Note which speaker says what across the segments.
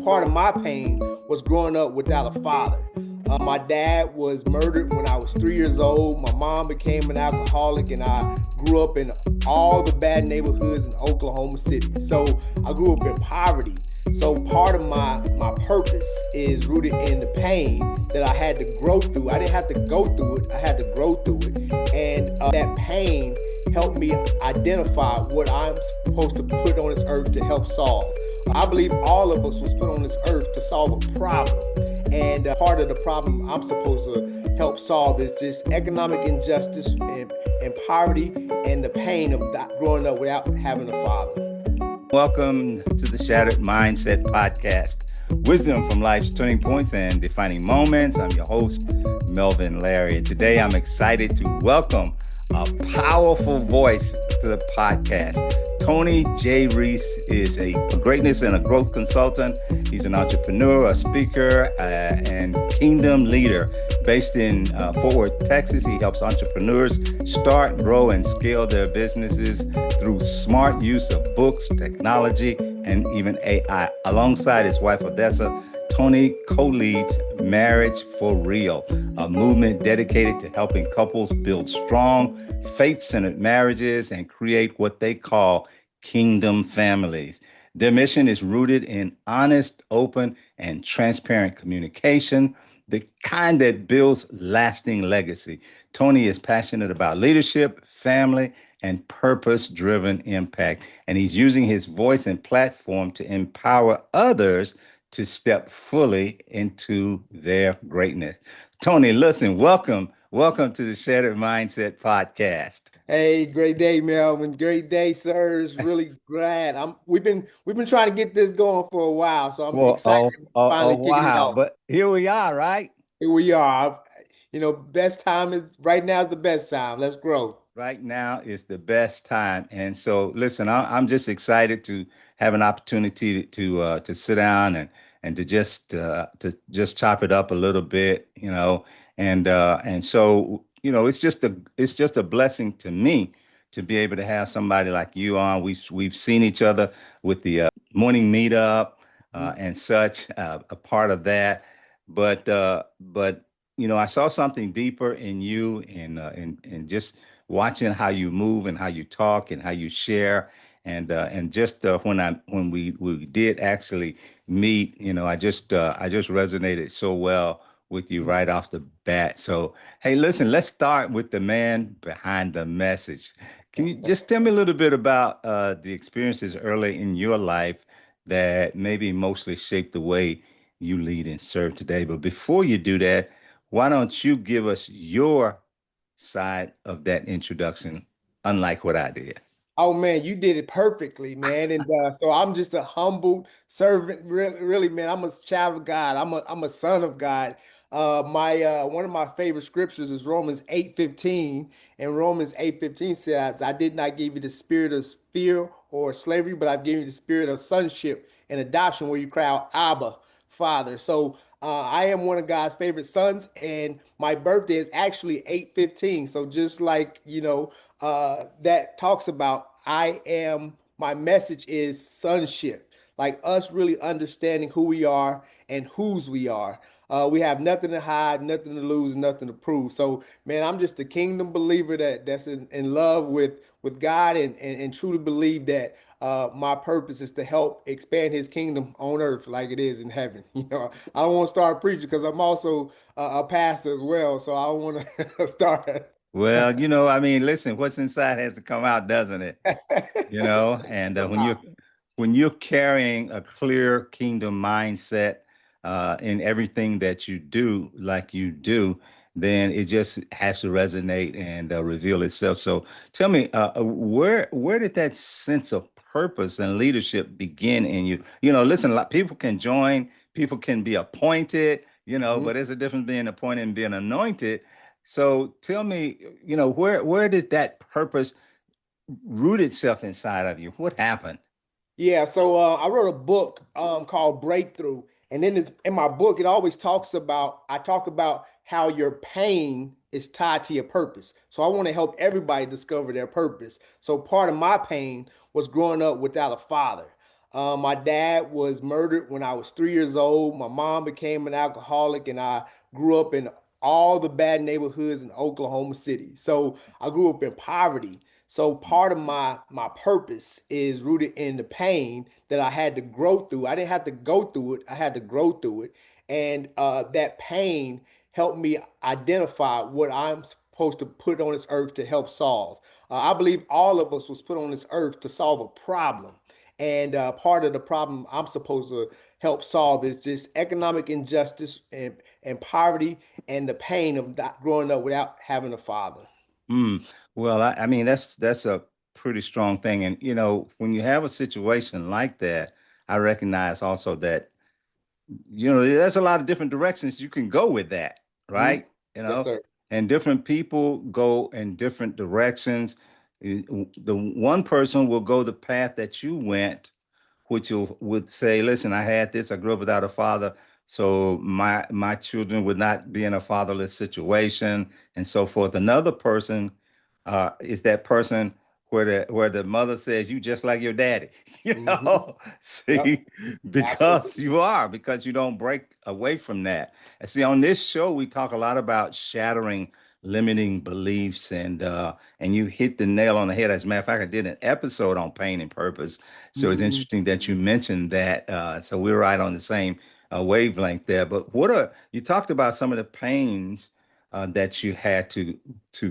Speaker 1: part of my pain was growing up without a father. My dad was murdered when I was 3 years old. My mom became an alcoholic, and I grew up in all the bad neighborhoods in Oklahoma City. So I grew up in poverty. So part of my purpose is rooted in the pain that I had to grow through. I didn't have to go through it, I had to grow through it. And that pain helped me identify what I'm supposed to put on this earth to help solve. I believe all of us was put on this earth to solve a problem. And part of the problem I'm supposed to help solve is just economic injustice and poverty and the pain of growing up without having a father.
Speaker 2: Welcome to the Shattered Mindset Podcast, wisdom from life's turning points and defining moments. I'm your host, Melvin Larry, and today I'm excited to welcome a powerful voice to the podcast. Tony J. Reese is a greatness and a growth consultant. He's an entrepreneur, a speaker, and kingdom leader. Based in Fort Worth, Texas, he helps entrepreneurs start, grow, and scale their businesses through smart use of books, technology, and even AI. Alongside his wife, Odessa, Tony co-leads Marriage for Real, a movement dedicated to helping couples build strong, faith-centered marriages and create what they call kingdom families. Their mission is rooted in honest, open, and transparent communication, the kind that builds lasting legacy. Tony is passionate about leadership, family, and purpose-driven impact, and he's using his voice and platform to empower others to step fully into their greatness. Tony, listen, welcome to the Shattered Mindset Podcast.
Speaker 1: Hey, great day, Melvin. Great day, sir. It's really glad. We've been trying to get this going for a while, so I'm
Speaker 2: Well,
Speaker 1: excited to finally kicking it
Speaker 2: wow,
Speaker 1: off.
Speaker 2: but here we are, right?
Speaker 1: Here we are. Best time is right now is the best time. Let's grow.
Speaker 2: Right now is the best time, and so listen. I'm just excited to have an opportunity to sit down and to just chop it up a little bit, and so it's just a blessing to me to be able to have somebody like you on. We've seen each other with the morning meetup and such, a part of that, but I saw something deeper in you and just watching how you move and how you talk and how you share and just when we did actually meet, I just resonated so well with you right off the bat. So hey, listen, let's start with the man behind the message. Can you just tell me a little bit about the experiences early in your life that maybe mostly shaped the way you lead and serve today? But before you do that, why don't you give us your side of that introduction, unlike what I did?
Speaker 1: Oh man, you did it perfectly, man. And so I'm just a humble servant, really, really, man. I'm a child of God. I'm a son of God. My one of my favorite scriptures is Romans 8:15, and Romans 8:15 says, "I did not give you the spirit of fear or slavery, but I've given you the spirit of sonship and adoption, where you cry out, Abba, Father." So I am one of God's favorite sons, and my birthday is actually 8:15. So just like that talks about my message is sonship, like us really understanding who we are and whose we are. We have nothing to hide, nothing to lose, nothing to prove. So man, I'm just a kingdom believer that's in love with God and truly believe that my purpose is to help expand his kingdom on earth like it is in heaven. I don't want to start preaching because I'm also a pastor as well, so I don't want to start.
Speaker 2: Well, I mean, listen, what's inside has to come out, doesn't it? And when you're carrying a clear kingdom mindset in everything that you do, like you do, then it just has to resonate and reveal itself. So tell me, where did that sense of purpose and leadership begin in you? Listen, a lot people can join, people can be appointed, but there's a difference being appointed and being anointed. So tell me, where did that purpose root itself inside of you? What happened?
Speaker 1: Yeah, so I wrote a book called Breakthrough, and in my book, it always I talk about how your pain is tied to your purpose. So I want to help everybody discover their purpose. So part of my pain was growing up without a father. My dad was murdered when I was 3 years old. My mom became an alcoholic, and I grew up in all the bad neighborhoods in Oklahoma City. So I grew up in poverty. So part of my purpose is rooted in the pain that I had to grow through. I didn't have to go through it. I had to grow through it. And that pain helped me identify what I'm supposed to put on this earth to help solve. I believe all of us was put on this earth to solve a problem. And part of the problem I'm supposed to help solve is just economic injustice and poverty and the pain of not growing up without having a father.
Speaker 2: Mm. Well, I mean, that's a pretty strong thing. And when you have a situation like that, I recognize also that there's a lot of different directions you can go with that,
Speaker 1: Mhm.
Speaker 2: right? You
Speaker 1: Yes,
Speaker 2: know,
Speaker 1: sir.
Speaker 2: and different people go in different directions. The one person will go the path that you went, which would say, "Listen, I had this. I grew up without a father, so my children would not be in a fatherless situation, and so forth." Another person is that person where the mother says, "You just like your daddy,"
Speaker 1: Hmm. Yep.
Speaker 2: See, because
Speaker 1: Absolutely.
Speaker 2: you are, because you don't break away from that. And see, on this show, we talk a lot about shattering limiting beliefs, and you hit the nail on the head. As a matter of fact, I did an episode on pain and purpose, so it's
Speaker 1: Mhm.
Speaker 2: interesting that you mentioned that. So we're right on the same wavelength there. But you talked about some of the pains that you had to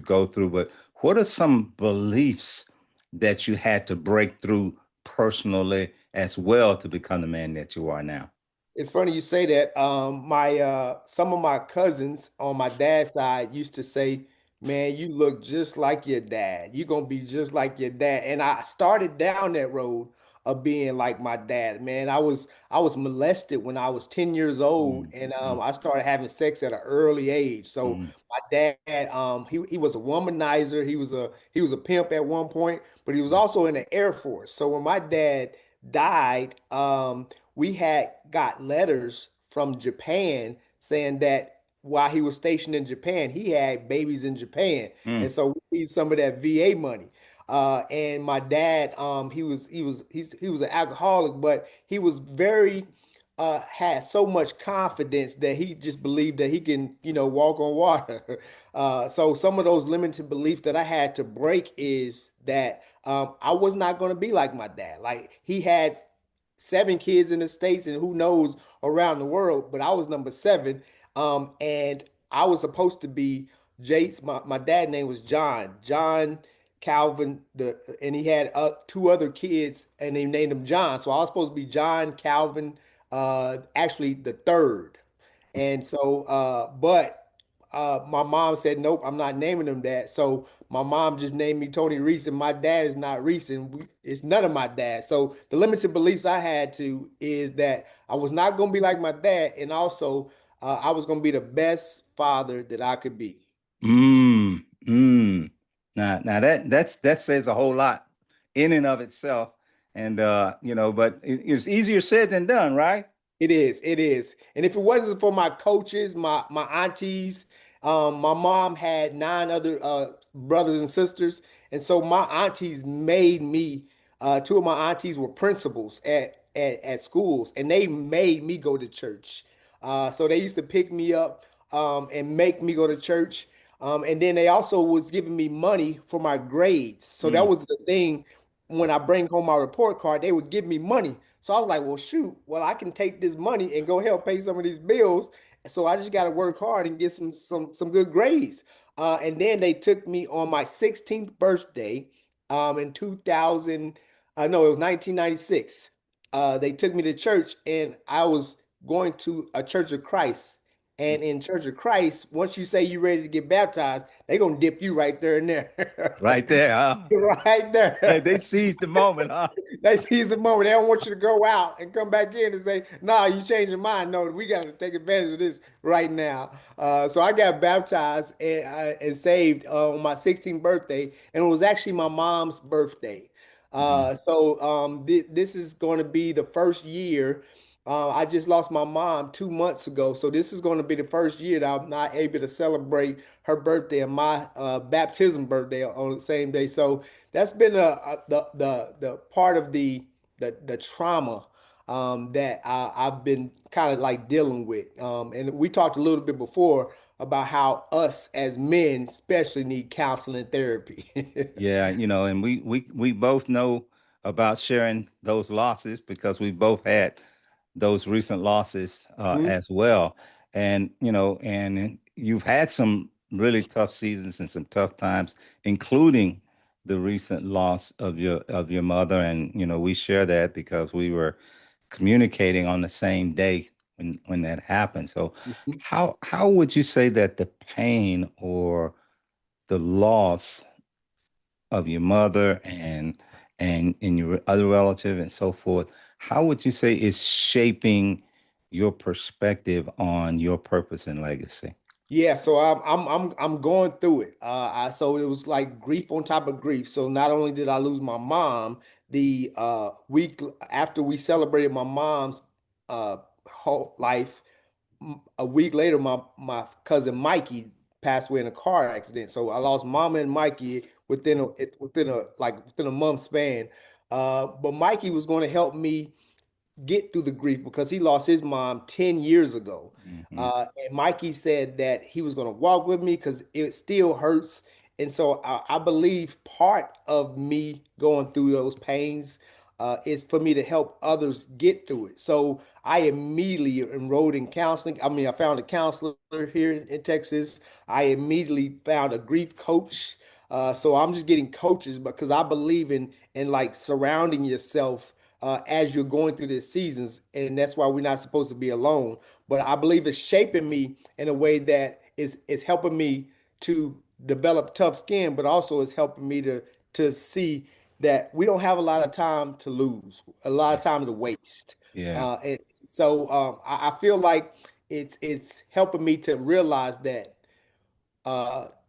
Speaker 2: go through, but what are some beliefs that you had to break through personally as well to become the man that you are now?
Speaker 1: It's funny you say that. My some of my cousins on my dad's side used to say, "Man, you look just like your dad. You're gonna be just like your dad." And I started down that road of being like my dad. Man, I was molested when I was 10 years old,
Speaker 2: Mm,
Speaker 1: and
Speaker 2: mm,
Speaker 1: I started having sex at an early age. So
Speaker 2: mm,
Speaker 1: my dad, he was a womanizer. He was a pimp at one point, but he was also in the Air Force. So when my dad died, we had got letters from Japan saying that while he was stationed in Japan, he had babies in Japan, and
Speaker 2: mm,
Speaker 1: so we need some of that VA money. And my dad, he was an alcoholic, but he was very had so much confidence that he just believed that he can, walk on water. So some of those limited beliefs that I had to break is that I was not going to be like my dad. Like he had 7 kids in the States and who knows around the world, but I was number seven. And I was supposed to be Jace. My dad name was John Calvin, and he had two other kids and they named him John. So I was supposed to be John Calvin, actually the third. And so, but my mom said, nope, I'm not naming him that. So my mom just named me Tony Reese, and my dad is not Reese, and it's none of my dad. So the limited beliefs I had to is that I was not going to be like my dad, and also I was going to be the best father that I could be.
Speaker 2: mm, mm. Now that says a whole lot in and of itself, and but it's easier said than done, right?
Speaker 1: It is. It is. And if it wasn't for my coaches, my aunties, my mom had 9 other brothers and sisters, and so my aunties made me. Two of my aunties were principals at schools, and they made me go to church. So they used to pick me up and make me go to church. And then they also was giving me money for my grades. So that
Speaker 2: Mm,
Speaker 1: was the thing when I bring home my report card, they would give me money. So I was like, well, shoot, well, I can take this money and go help pay some of these bills. So I just got to work hard and get some good grades. And then they took me on my 16th birthday in 2000. No, it was 1996. They took me to church, and I was going to a Church of Christ. And in Church of Christ, once you say you're ready to get baptized, they're gonna dip you right there and there.
Speaker 2: right there, huh?
Speaker 1: Right
Speaker 2: They
Speaker 1: there.
Speaker 2: seized the moment, huh?
Speaker 1: They seize the moment. They don't want you to go out and come back in and say, "Nah, you changed your mind." No, we got to take advantage of this right now. So I got baptized and saved on my 16th birthday, and it was actually my mom's birthday.
Speaker 2: Mhm.
Speaker 1: This is going to be the first year. I just lost my mom 2 months ago, so this is going to be the first year that I'm not able to celebrate her birthday and my baptism birthday on the same day. So that's been the part of the trauma that I've been kind of like dealing with. And we talked a little bit before about how us as men especially need counseling and therapy.
Speaker 2: Yeah, and we both know about sharing those losses because we both had those recent losses
Speaker 1: Mhm.
Speaker 2: as well. And and you've had some really tough seasons and some tough times, including the recent loss of your mother. And we share that because we were communicating on the same day when that happened. So
Speaker 1: Mhm.
Speaker 2: how would you say that the pain or the loss of your mother and your other relative and so forth, how would you say is shaping your perspective on your purpose and legacy?
Speaker 1: Yeah, so I'm going through it. So it was like grief on top of grief. So not only did I lose my mom, the week after we celebrated my mom's whole life, a week later, my cousin Mikey passed away in a car accident. So I lost Mama and Mikey within a month span. But Mikey was going to help me get through the grief because he lost his mom 10 years ago.
Speaker 2: Hmm.
Speaker 1: And Mikey said that he was going to walk with me because it still hurts. And so I believe part of me going through those pains is for me to help others get through it. So I immediately enrolled in counseling. I mean, I found a counselor here in Texas. I immediately found a grief coach. So I'm just getting coaches because I believe in like surrounding yourself as you're going through the seasons, and that's why we're not supposed to be alone. But I believe it's shaping me in a way that is helping me to develop tough skin, but also it's helping me to see that we don't have a lot of time to lose, a lot of time to waste.
Speaker 2: Yeah.
Speaker 1: And so I feel like it's helping me to realize that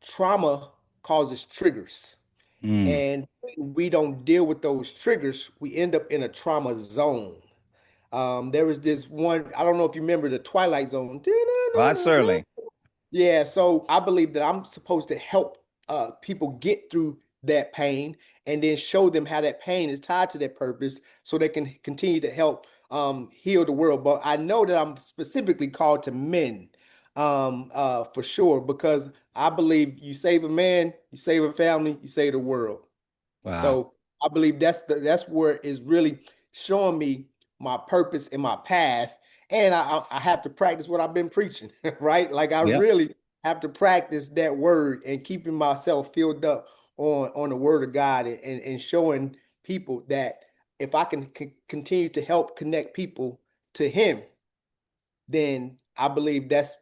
Speaker 1: trauma causes triggers.
Speaker 2: Mm.
Speaker 1: And when we don't deal with those triggers, we end up in a trauma zone. There was this one, I don't know if you remember the Twilight Zone.
Speaker 2: Well, certainly.
Speaker 1: Yeah, so I believe that I'm supposed to help people get through that pain and then show them how that pain is tied to their purpose so they can continue to help heal the world. But I know that I'm specifically called to men for sure because I believe you save a man, you save a family, you save the world.
Speaker 2: Wow.
Speaker 1: So I believe that's where it's really showing me my purpose and my path. And I have to practice what I've been preaching, right? Like I
Speaker 2: Yep.
Speaker 1: really have to practice that word and keeping myself filled up on the word of God and showing people that if I can continue to help connect people to him, then I believe that's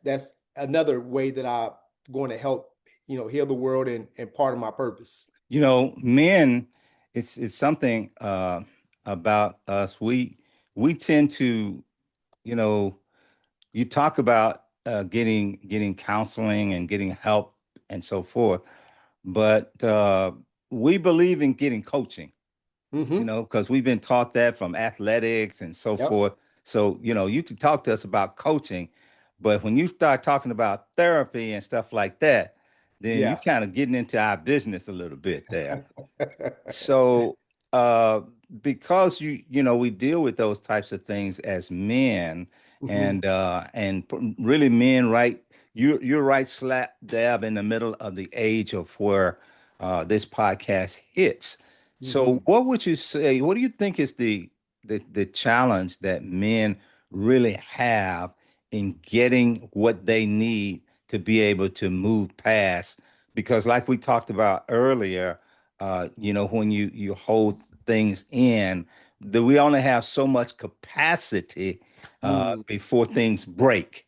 Speaker 1: another way that I'm going to help, heal the world and part of my purpose.
Speaker 2: Men, it's something about us. We tend to, you know, you talk about getting counseling and getting help and so forth, but we believe in getting coaching,
Speaker 1: Hmm.
Speaker 2: because we've been taught that from athletics and so
Speaker 1: Yep.
Speaker 2: forth. So, you can talk to us about coaching, but when you start talking about therapy and stuff like that, then you
Speaker 1: Yeah.
Speaker 2: kind of getting into our business a little bit there. So, uh, because we deal with those types of things as men,
Speaker 1: Hmm.
Speaker 2: and really men, right? You're right slap dab in the middle of the age of where this podcast hits. So,
Speaker 1: Hmm.
Speaker 2: what would you say? What do you think is the challenge that men really have in getting what they need to be able to move past? Because, like we talked about earlier, when you hold things in, that we only have so much capacity before things break.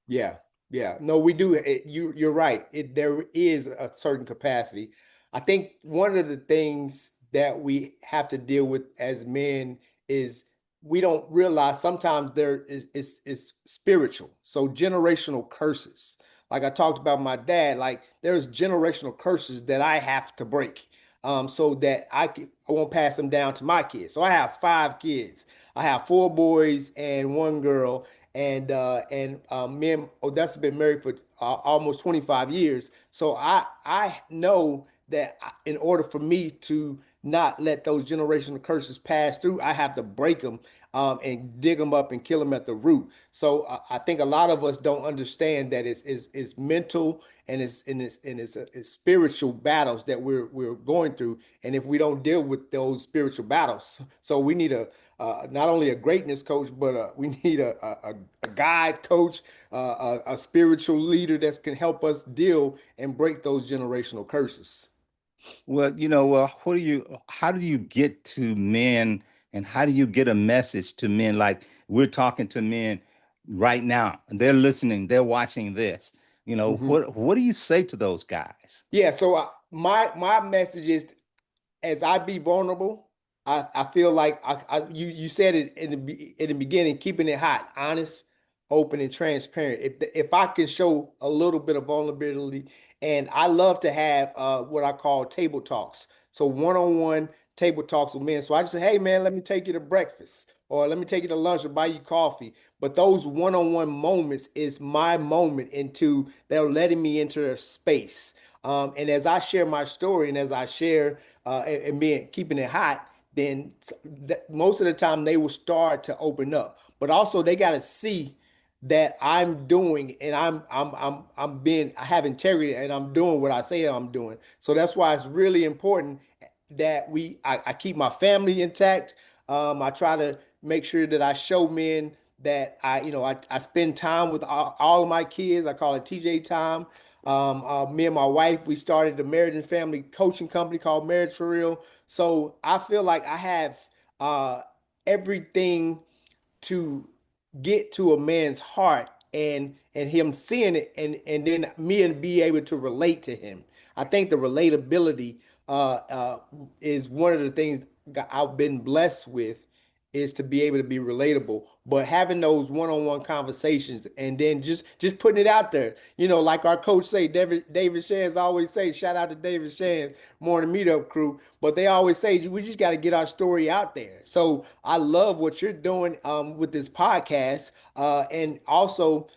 Speaker 1: Yeah, yeah. No, we do. You're right. There is a certain capacity. I think one of the things that we have to deal with as men is we don't realize sometimes there is spiritual. So generational curses. Like I talked about my dad, like there's generational curses that I have to break. So that I won't pass them down to my kids. So I have five kids. I have four boys and one girl, and me and Odessa been married for almost 25 years. So I know that in order for me to not let those generational curses pass through. I have to break them and dig them up and kill them at the root. So I think a lot of us don't understand that it's mental and it's spiritual battles that we're going through. And if we don't deal with those spiritual battles, so we need a not only a greatness coach, but we need a guide coach, a spiritual leader that can help us deal and break those generational curses.
Speaker 2: Well, what do how do you get to men and how do you get a message to men? Like we're talking to men right now, and they're listening, they're watching this.
Speaker 1: Mhm.
Speaker 2: What do you say to those guys?
Speaker 1: Yeah, so my message is as I be vulnerable, I feel like you said it in the beginning, keeping it hot, honest, open, and transparent. If I can show a little bit of vulnerability, and I love to have what I call table talks, so one-on-one table talks with men. So I just say, hey man, let me take you to breakfast, or let me take you to lunch, or buy you coffee. But those one-on-one moments is my moment into they're letting me into their space. And as I share my story and as I share and being keeping it hot, then most of the time they will start to open up. But also they got to see that I'm doing and I'm being I have integrity and I'm doing what I say I'm doing. So that's why it's really important that I keep my family intact. I try to make sure that I show men that I spend time with all of my kids. I call it TJ time. Me and my wife, we started the marriage and family coaching company called Marriage for Real. So I feel like I have uh, everything to get to a man's heart and him seeing it and then me and be able to relate to him. I think the relatability is one of the things I've been blessed with is to be able to be relatable, but having those one-on-one conversations and then just putting it out there, like our coach say, David Shands always say, shout out to David Shands, morning meetup crew, but they always say we just got to get our story out there. So I love what you're doing with this podcast, and also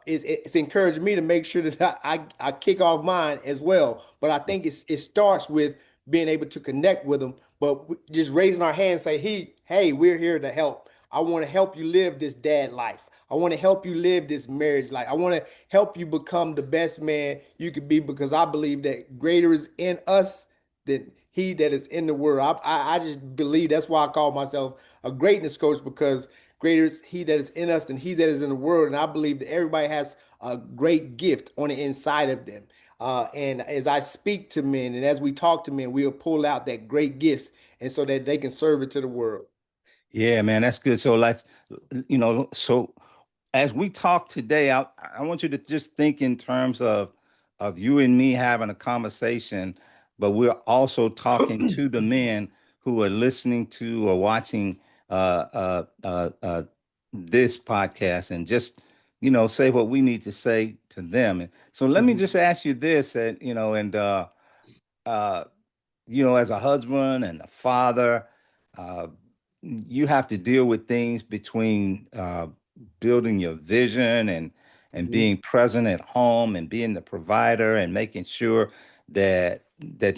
Speaker 1: it's encouraged me to make sure that I kick off mine as well. But I think it starts with being able to connect with them, but just raising our hands, say, hey, we're here to help. I want to help you live this dad life. I want to help you live this marriage life. I want to help you become the best man you could be because I believe that greater is in us than he that is in the world. I just believe that's why I call myself a greatness coach because greater is he that is in us than he that is in the world. And I believe that everybody has a great gift on the inside of them. And as I speak to men and as we talk to men, we'll pull out that great gifts and so that they can serve it to the world.
Speaker 2: Yeah, man, that's good. So so as we talk today, I want you to just think in terms of you and me having a conversation, but we're also talking to the men who are listening to or watching this podcast, and just say what we need to say to them. And so let me
Speaker 1: Mhm.
Speaker 2: just ask you this, and uh, as a husband and a father, uh, you have to deal with things between building your vision and
Speaker 1: Mhm.
Speaker 2: being present at home and being the provider and making sure that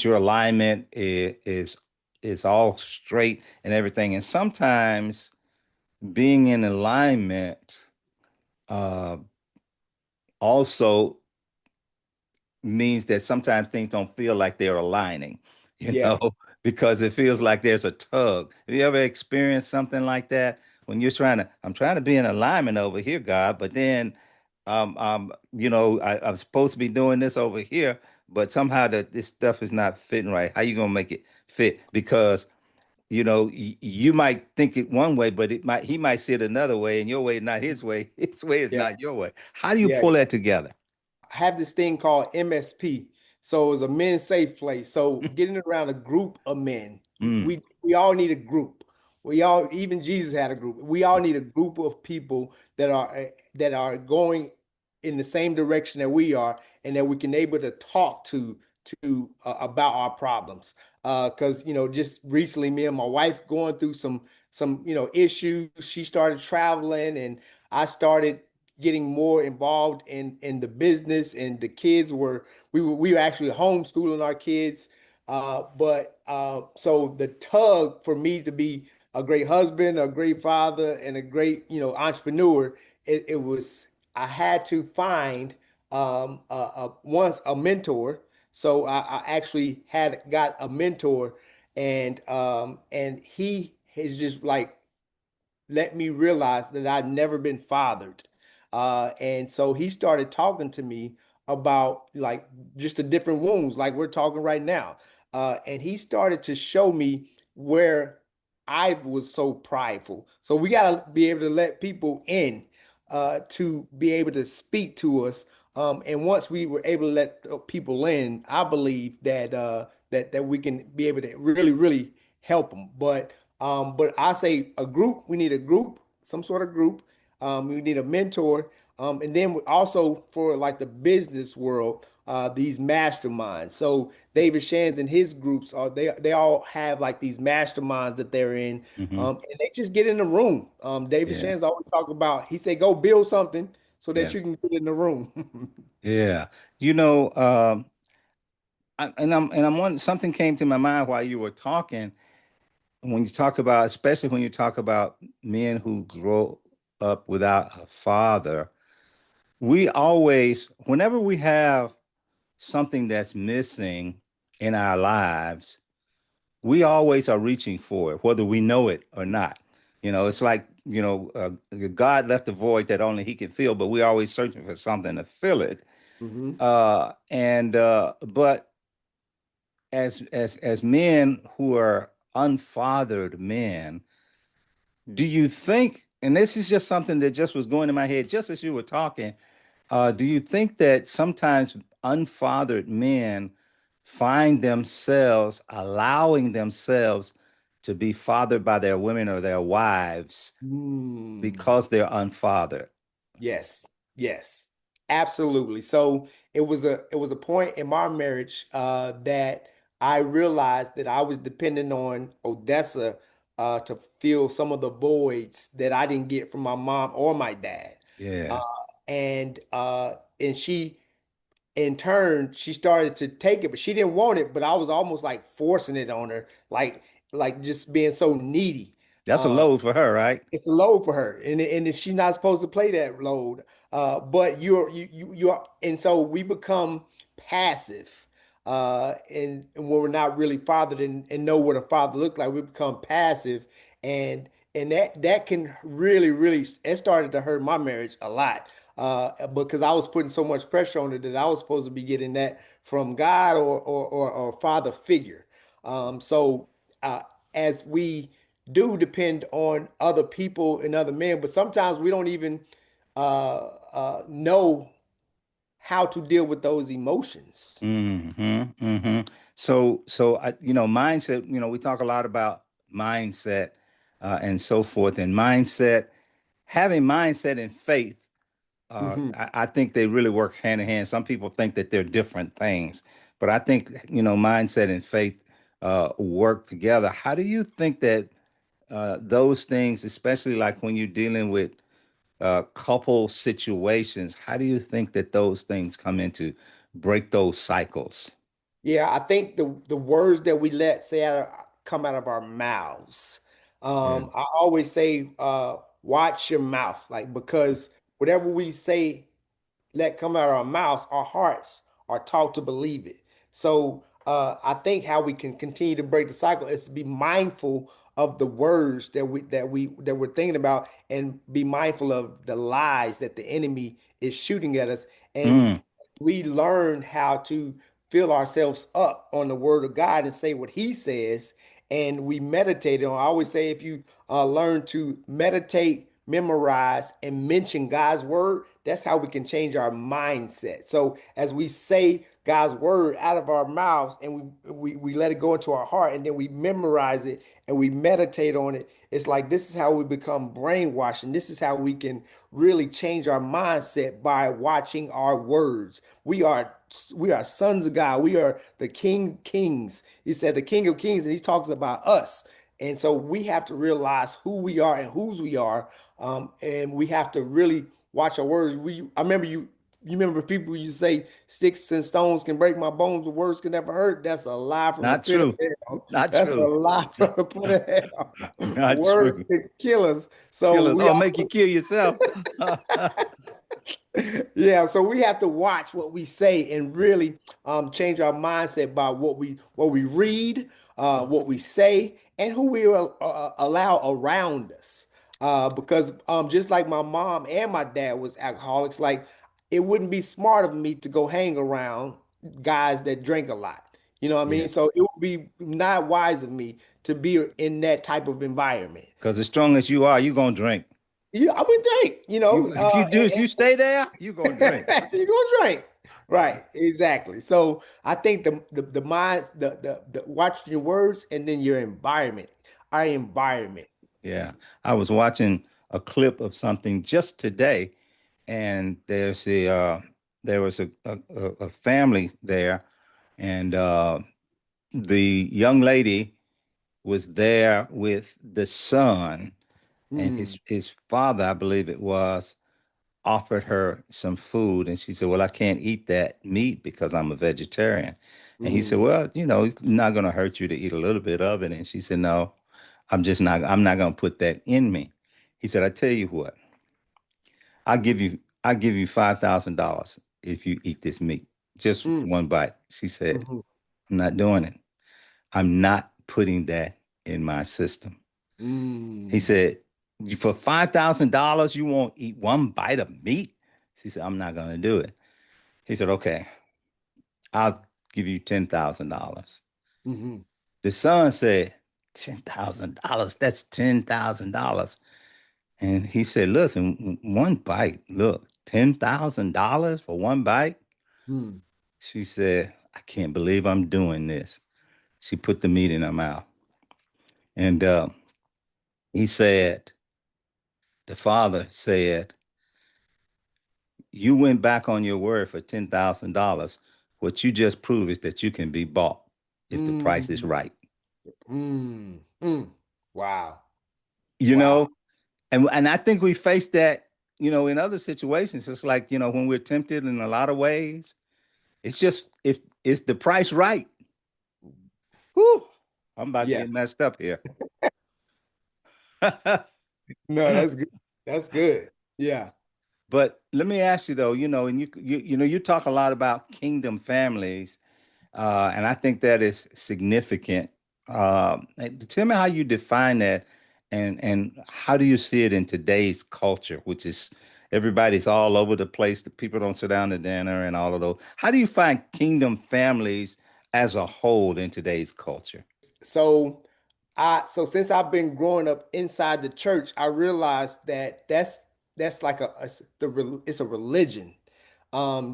Speaker 2: your alignment is all straight and everything. And sometimes being in alignment uh, also means that sometimes things don't feel like they're aligning, you know,
Speaker 1: Yeah.
Speaker 2: because it feels like there's a tug. Have you ever experienced something like that when I'm trying to be in alignment over here, God, but then, I'm supposed to be doing this over here, but somehow this stuff is not fitting right. How you gonna make it fit? Because you might think it one way, but he might see it another way, and your way is not his way. His way is
Speaker 1: Yeah.
Speaker 2: not your way. How do you
Speaker 1: Yeah.
Speaker 2: pull that together?
Speaker 1: Have this thing called MSP. So it's a men's safe place. So getting around a group of men,
Speaker 2: Mm.
Speaker 1: we all need a group. We all, even Jesus had a group. We all need a group of people that are going in the same direction that we are, and that we can able to talk to about our problems. Because just recently, me and my wife going through some issues. She started traveling, and I started getting more involved in the business and the kids we were actually homeschooling our kids But so the tug for me to be a great husband, a great father, and a great, entrepreneur, it was I had to find once a mentor. So I actually had got a mentor, and he is just like let me realize that I'd never been fathered. And so he started talking to me about like just the different wounds, like we're talking right now. And he started to show me where I was so prideful. So we got to be able to let people in to be able to speak to us. And once we were able to let people in, I believe that that we can be able to really, really help them. But I say a group, we need a group, some sort of group. We need a mentor. And then also for like the business world, these masterminds. So David Shands and his groups are they all have like these masterminds that they're in.
Speaker 2: Hmm.
Speaker 1: And they just get in the room. David
Speaker 2: Yeah.
Speaker 1: Shands always talk about, he said, go build something so that
Speaker 2: Yeah.
Speaker 1: you can get in the room.
Speaker 2: Yeah. You know, and I'm one something came to my mind while you were talking. When you talk about, especially when you talk about men who grow up without a father, we always, whenever we have something that's missing in our lives, we always are reaching for it, whether we know it or not. It's like, God left a void that only He can fill, but we're always searching for something to fill it.
Speaker 1: Hmm.
Speaker 2: But as men who are unfathered men, do you think, and this is just something that just was going in my head just as you were talking, do you think that sometimes unfathered men find themselves allowing themselves to be fathered by their women or their wives
Speaker 1: Mm.
Speaker 2: because they're unfathered?
Speaker 1: Yes, yes, absolutely. So it was a point in my marriage that I realized that I was depending on Odessa to fill some of the voids that I didn't get from my mom or my dad. Uh,
Speaker 2: Yeah.
Speaker 1: and she in turn she started to take it, but she didn't want it. But I was almost like forcing it on her, like just being so needy.
Speaker 2: That's a
Speaker 1: Uh,
Speaker 2: load for her, right?
Speaker 1: it's a load for her, and she's not supposed to play that load. But you're, and so we become passive. And when we're not really fathered and know what a father looks like, we become passive, and that can really, really, it started to hurt my marriage a lot. Because I was putting so much pressure on it that I was supposed to be getting that from God or father figure. So uh, as we do depend on other people and other men, but sometimes we don't even know how to deal with those emotions.
Speaker 2: So mindset. We talk a lot about mindset and so forth, and having mindset and faith.
Speaker 1: Hmm.
Speaker 2: I think they really work hand in hand. Some people think that they're different things, but I think mindset and faith work together. How do you think that those things, especially like when you're dealing with couple situations, how do you think that those things come into break those cycles?
Speaker 1: Yeah, I think the words that we let say come out of our mouths.
Speaker 2: Yeah.
Speaker 1: I always say, watch your mouth, like because whatever we say let come out of our mouths, our hearts are taught to believe it. So I think how we can continue to break the cycle is to be mindful of the words that we're thinking about, and be mindful of the lies that the enemy is shooting at us. And
Speaker 2: Mm,
Speaker 1: we learn how to fill ourselves up on the word of God and say what he says, and we meditate on. I always say if you learn to meditate, memorize, and mention God's word, that's how we can change our mindset. So as we say God's word out of our mouths, and we let it go into our heart, and then we memorize it and we meditate on it, it's like this is how we become brainwashed, and this is how we can really change our mindset by watching our words. We are sons of God. We are the King of Kings. He said the King of Kings, and he talks about us. And so we have to realize who we are and whose we are, and we have to really watch our words. I remember you remember people you say sticks and stones can break my bones, but words can never hurt. That's a lie from the
Speaker 2: Not
Speaker 1: pit of
Speaker 2: true.
Speaker 1: hell.
Speaker 2: Not
Speaker 1: That's a
Speaker 2: true.
Speaker 1: lie from the pit of hell.
Speaker 2: Not
Speaker 1: Words
Speaker 2: true.
Speaker 1: can kill us. So
Speaker 2: Kill us
Speaker 1: we
Speaker 2: or make you kill yourself.
Speaker 1: yeah, so we have to watch what we say and really change our mindset about what we read, what we say, and who we allow around us. Because just like my mom and my dad was alcoholics, like it wouldn't be smart of me to go hang around guys that drink a lot. You know what I mean?
Speaker 2: Yeah.
Speaker 1: So it would be not wise of me to be in that type of environment.
Speaker 2: Because as strong as you are, you're gonna drink.
Speaker 1: Yeah, I would drink,
Speaker 2: You if you do, if you stay there, you're gonna drink.
Speaker 1: you're gonna drink. Right, exactly. So I think the mind, the watching your words and then your environment, our environment.
Speaker 2: Yeah. I was watching a clip of something just today, and there was a family there, and the young lady was there with the son, and
Speaker 1: Mm,
Speaker 2: his father, I believe it was, offered her some food, and she said, "Well, I can't eat that meat because I'm a vegetarian." And he said,
Speaker 1: mm,
Speaker 2: "Well, it's not going to hurt you to eat a little bit of it." And she said, "No, I'm not going to put that in me." He said, "I tell you what, I'll give you $5,000 if you eat this meat, just
Speaker 1: mm,
Speaker 2: one bite." She said,
Speaker 1: mhm,
Speaker 2: "I'm not doing it. I'm not putting that in my system." He
Speaker 1: mm,
Speaker 2: said, "For $5,000, you won't eat one bite of meat?" She said, "I'm not going to do it." He said, "Okay, I'll give you $10,000."
Speaker 1: mhm,
Speaker 2: The son said, $10,000? That's $10,000. And he said, "Listen, one bite, look, $10,000 for one bite?"
Speaker 1: mm,
Speaker 2: She said, "I can't believe I'm doing this." She put the meat in her mouth. And he said, the father said, "You went back on your word for $10,000. What you just proved is that you can be bought if the price is
Speaker 1: mm,
Speaker 2: right."
Speaker 1: mm, mm. Wow,
Speaker 2: You
Speaker 1: wow.
Speaker 2: know, and I think we face that, in other situations. It's like, when we're tempted in a lot of ways, it's just if is the price right? Whew, I'm about to
Speaker 1: Yeah.
Speaker 2: get messed up here.
Speaker 1: No, that's good. That's good. Yeah.
Speaker 2: But let me ask you though, and you talk a lot about kingdom families, and I think that is significant. Tell me how you define that, and how do you see it in today's culture, which is everybody's all over the place. The people don't sit down to dinner and all of those. How do you find kingdom families as a whole in today's culture?
Speaker 1: So so since I've been growing up inside the church, I realized that that's like it's a religion.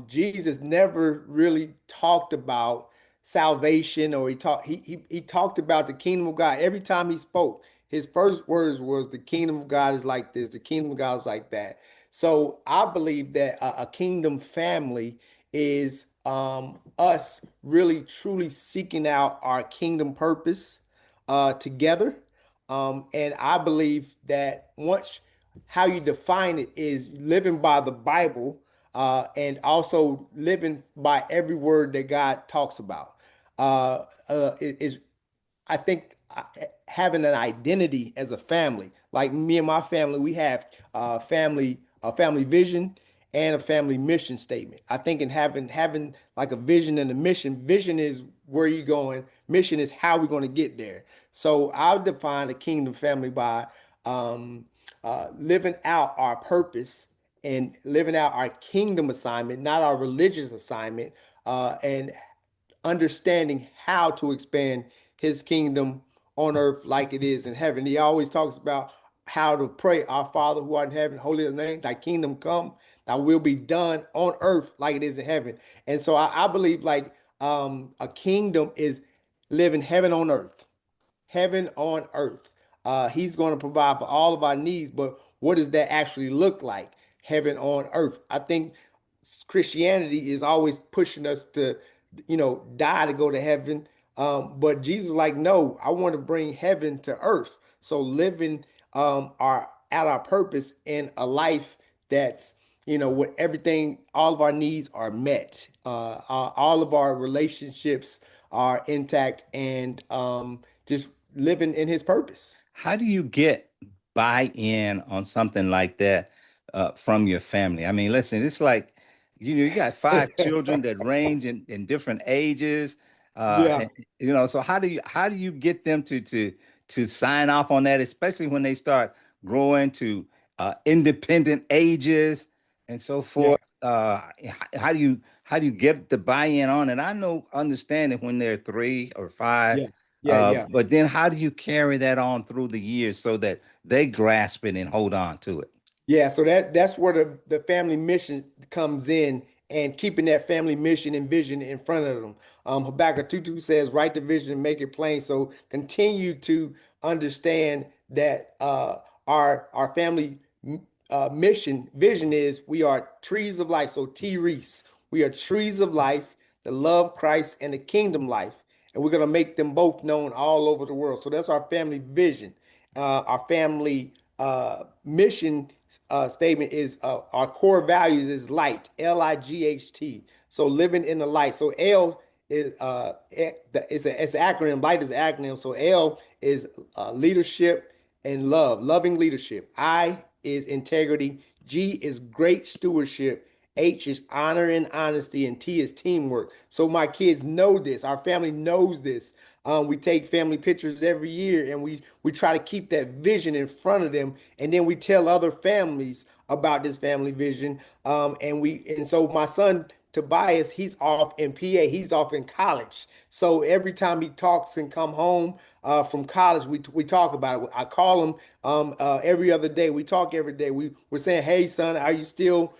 Speaker 1: Jesus never really talked about salvation, or he talked about the kingdom of God. Every time he spoke, his first words was the kingdom of God is like this, the kingdom of God is like that. So I believe that a kingdom family is us really truly seeking out our kingdom purpose together. And I believe that once how you define it is living by the Bible and also living by every word that God talks about. Is I think having an identity as a family, like me and my family, we have a family vision and a family mission statement. I think in having like a vision and a mission, vision is where you're going, mission is how we're going to get there. So I'll define a kingdom family by um, living out our purpose and living out our kingdom assignment, not our religious assignment, and understanding how to expand his kingdom on earth like it is in heaven. He always talks about how to pray, Our Father who art in heaven, holy is thy name, thy kingdom come, thy will be done on earth like it is in heaven. And so I believe like a kingdom is living heaven on earth, heaven on earth. He's going to provide for all of our needs, but what does that actually look like? Heaven on earth. I think Christianity is always pushing us to, die to go to heaven. But Jesus, is like, no, I want to bring heaven to earth. So living our at our purpose in a life that's what everything, all of our needs are met. All of our relationships are intact and just living in his purpose.
Speaker 2: How do you get buy-in on something like that from your family? I mean, listen, it's like you got five children that range in different ages,
Speaker 1: Yeah,
Speaker 2: and, so how do you get them to sign off on that, especially when they start growing to independent ages and so
Speaker 1: yeah,
Speaker 2: forth? How do you get the buy-in on it? I know understand it when they're 3 or 5,
Speaker 1: yeah, yeah, yeah.
Speaker 2: but then how do you carry that on through the years so that they grasp it and hold on to it?
Speaker 1: Yeah, so that's where the family mission comes in and keeping that family mission and vision in front of them. Habakkuk 2:2 says, write the vision and make it plain. So continue to understand that our family mission vision is we are trees of life. So T Reese, we are trees of life, the love Christ and the kingdom life. And we're gonna make them both known all over the world. So that's our family vision. Our family mission statement is our core values is light, Light. So living in the light. So L is it's an acronym. Light is an acronym. So L is leadership and love, loving leadership. I is integrity. G is great stewardship. H is honor and honesty, and T is teamwork. So my kids know this. Our family knows this. We take family pictures every year, and we try to keep that vision in front of them, and then we tell other families about this family vision. And so my son Tobias, he's off in PA. He's off in college. So every time he talks and come home from college, we talk about it. I call him every other day. We talk every day. We're saying, "Hey, son, are you still,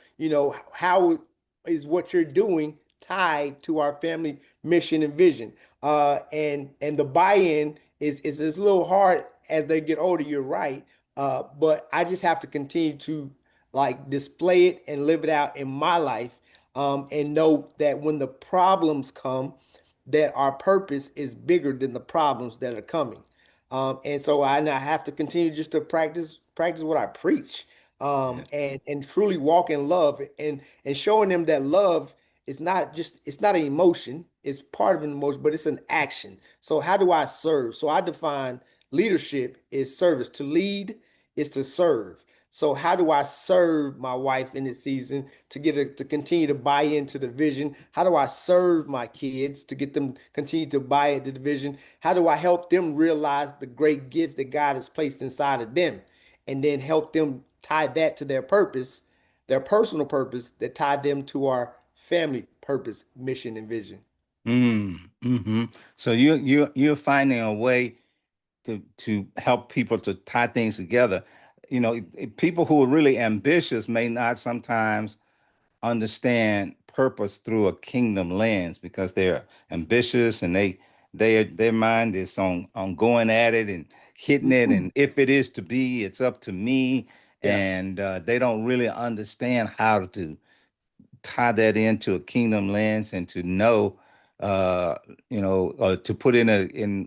Speaker 1: how is what you're doing tied to our family mission and vision?" And the buy-in is a little hard as they get older. You're right, but I just have to continue to like display it and live it out in my life, and know that when the problems come, that our purpose is bigger than the problems that are coming. And so I have to continue just to practice what I preach,
Speaker 2: Yeah.
Speaker 1: and truly walk in love, and showing them that love is not just it's not an emotion, it's part of an emotion, but it's an action. So how do I serve? So I define leadership is service. To lead is to serve. So how do I serve my wife in this season to get her to continue to buy into the vision? How do I serve my kids to get them continue to buy into the vision? How do I help them realize the great gifts that God has placed inside of them, and then help them tie that to their purpose, their personal purpose that tied them to our family purpose, mission, and vision.
Speaker 2: Mm-hmm. So you're finding a way to help people to tie things together. People who are really ambitious may not sometimes understand purpose through a kingdom lens because they're ambitious and their mind is on going at it and hitting it, and if it is to be, it's up to me,
Speaker 1: Yeah,
Speaker 2: and they don't really understand how to tie that into a kingdom lens and to know uh to put in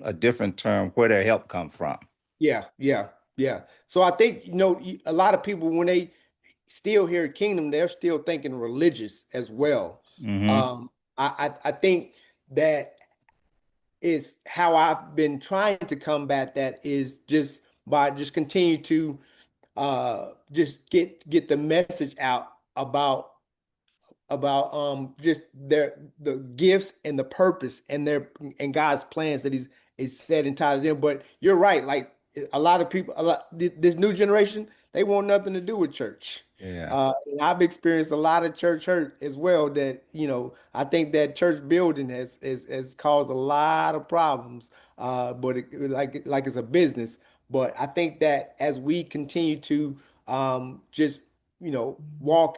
Speaker 2: a different term where their help come from.
Speaker 1: yeah, yeah, yeah. So I think a lot of people when they still hear kingdom, they're still thinking religious as well.
Speaker 2: Hmm.
Speaker 1: I think that is how I've been trying to combat that is just by just continue to just get the message out about just the gifts and the purpose and their and God's plans that He's is set inside of them. But you're right, like a lot of people, this new generation, they want nothing to do with church.
Speaker 2: Yeah.
Speaker 1: And I've experienced a lot of church hurt as well. That I think that church building has caused a lot of problems. But like it's a business. But I think that as we continue to just walk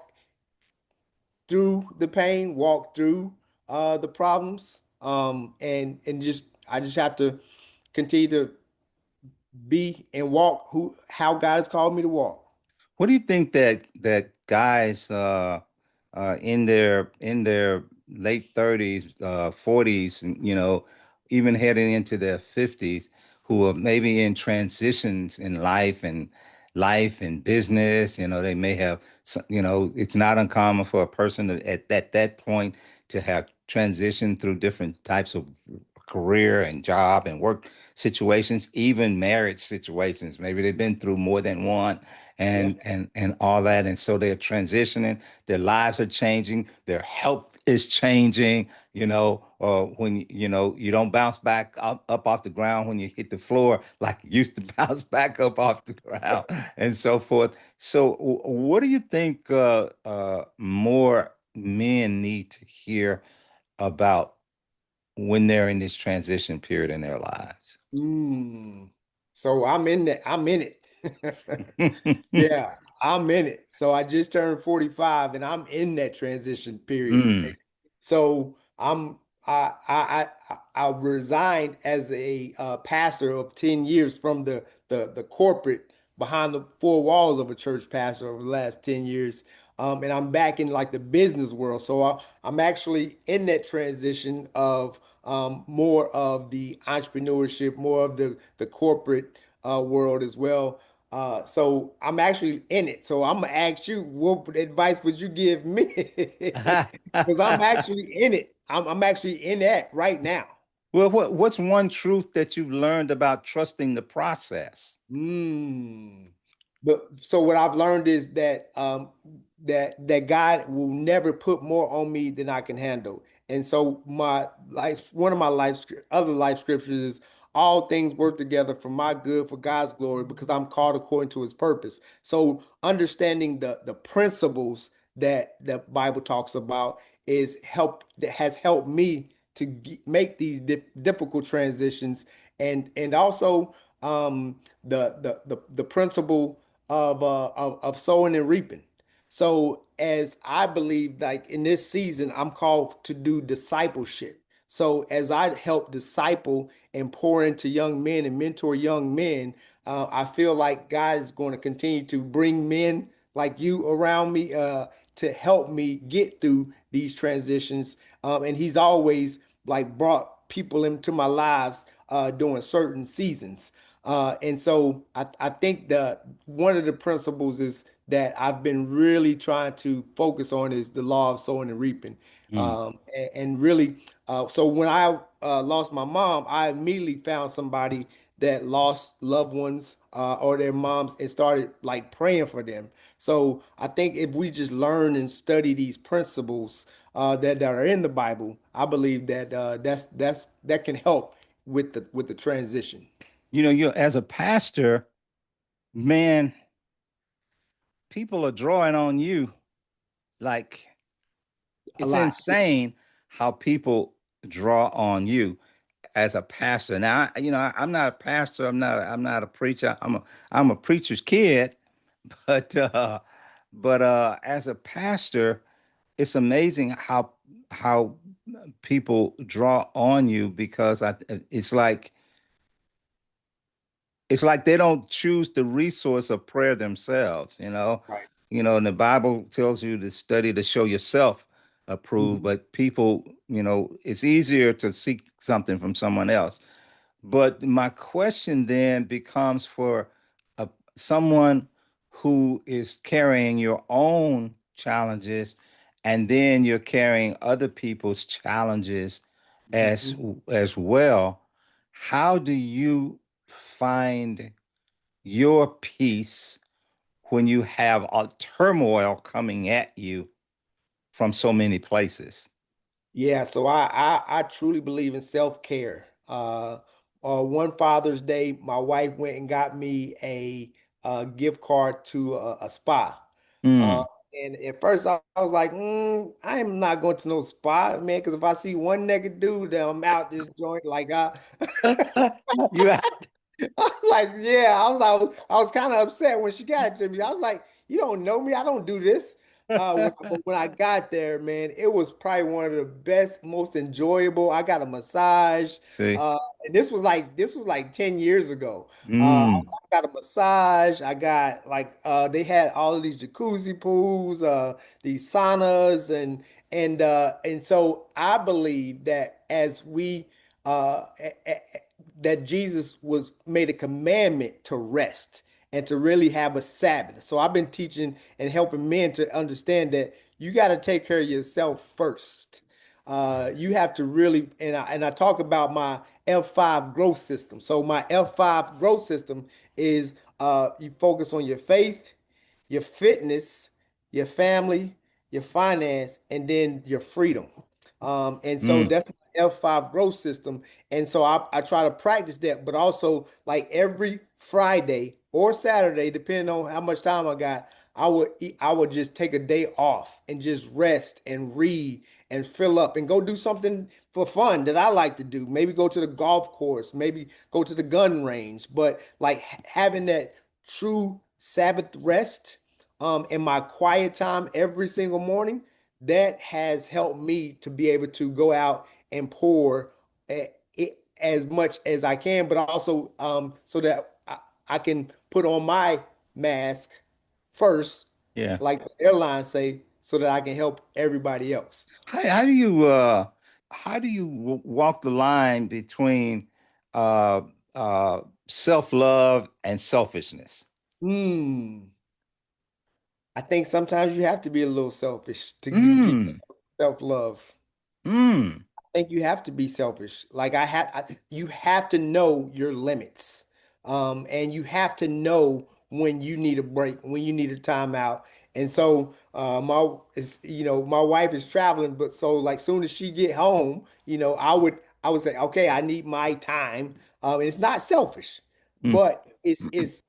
Speaker 1: through the pain, walk through the problems, and just I just have to continue to be and walk who how God has called me to walk.
Speaker 2: What do you think that guys in their late 30s, 40s, and even heading into their 50s, who are maybe in transitions in life and life and business. They may have, it's not uncommon for a person at that point to have transitioned through different types of career and job and work situations, even marriage situations. Maybe they've been through more than one
Speaker 1: Yeah.
Speaker 2: and all that. And so they're transitioning, their lives are changing, their health is changing, when you don't bounce back up off the ground when you hit the floor like you used to bounce back up off the ground and so forth. So what do you think more men need to hear about when they're in this transition period in their lives?
Speaker 1: Mm. So I'm in that. I'm in it. Yeah, I'm in it. So I just turned 45 and I'm in that transition period.
Speaker 2: Mm,
Speaker 1: So I resigned as a pastor of 10 years from the corporate behind the four walls of a church pastor over the last 10 years. And I'm back in like the business world. So I'm actually in that transition of more of the entrepreneurship, more of the corporate world as well. So I'm actually in it. So I'm gonna ask you, what advice would you give me? Because I'm actually in it. I'm actually in that right now.
Speaker 2: well, what's one truth that you've learned about trusting the process?
Speaker 1: Mm. But so what I've learned is that that God will never put more on me than I can handle. And so my life, one of my other life scriptures is all things work together for my good, for God's glory, because I'm called according to his purpose. So understanding the principles that the Bible talks about is help that has helped me to make these difficult transitions and also the principle of sowing and reaping. So as I believe, like in this season, I'm called to do discipleship. So as I help disciple and pour into young men and mentor young men, I feel like God is going to continue to bring men like you around me to help me get through these transitions. And He's always like brought people into my lives during certain seasons. And so I think the one of the principles is that I've been really trying to focus on is the law of sowing and reaping.
Speaker 2: Mm.
Speaker 1: And really, so when I lost my mom, I immediately found somebody that lost loved ones or their moms and started like praying for them. So I think if we just learn and study these principles that are in the Bible, I believe that that can help with the transition.
Speaker 2: You as a pastor, man, people are drawing on you. Like,
Speaker 1: A
Speaker 2: it's
Speaker 1: lot.
Speaker 2: insane how people draw on you as a pastor. Now, I'm not a pastor. I'm not a preacher. I'm a preacher's kid. But as a pastor, it's amazing how people draw on you because it's like they don't choose the resource of prayer themselves,
Speaker 1: Right.
Speaker 2: and the Bible tells you to study to show yourself approved,
Speaker 1: Mhm.
Speaker 2: but people, it's easier to seek something from someone else. But my question then becomes for someone who is carrying your own challenges, and then you're carrying other people's challenges as
Speaker 1: Mhm.
Speaker 2: as well. How do you find your peace when you have a turmoil coming at you from so many places?
Speaker 1: Yeah, so I truly believe in self-care. One Father's Day, my wife went and got me a gift card to a spa. Uh,
Speaker 2: Mm.
Speaker 1: and at first I was like, I am not going to no spa, man, because if I see one naked dude, then I'm out this joint. Like
Speaker 2: You
Speaker 1: I'm like, yeah, I was kind of upset when she got it to me. I was like, you don't know me, I don't do this. But when I got there, man, it was probably one of the best, most enjoyable. I got a massage,
Speaker 2: see.
Speaker 1: uh, and this was like 10 years ago. I
Speaker 2: Mm.
Speaker 1: got a massage. I got like they had all of these jacuzzi pools, these saunas, and so I believe that as we uh, that Jesus was made a commandment to rest. and to really have a Sabbath. So I've been teaching and helping men to understand that you got to take care of yourself first. You have to really, and I talk about my F5 growth system. So my F5 growth system is you focus on your faith, your fitness, your family, your finance, and then your freedom. And so
Speaker 2: Mm,
Speaker 1: that's my F5 growth system. And so I try to practice that, but also like every Friday or Saturday, depending on how much time I got, I would just take a day off and just rest and read and fill up and go do something for fun that I like to do. Maybe go to the golf course, maybe go to the gun range, but like having that true Sabbath rest in my quiet time every single morning, that has helped me to be able to go out and pour it as much as I can, but also so that I can put on my mask first,
Speaker 2: yeah.
Speaker 1: like the airlines say, so that I can help everybody else.
Speaker 2: How do you walk the line between uh self-love and selfishness?
Speaker 1: Hmm. I think sometimes you have to be a little selfish to give
Speaker 2: Mm,
Speaker 1: self-love.
Speaker 2: mm,
Speaker 1: Think you have to be selfish. Like you have to know your limits, and you have to know when you need a break, when you need a timeout. And so, my wife is traveling, but so like soon as she get home, I would say, okay, I need my time. It's not selfish,
Speaker 2: mm.
Speaker 1: but it's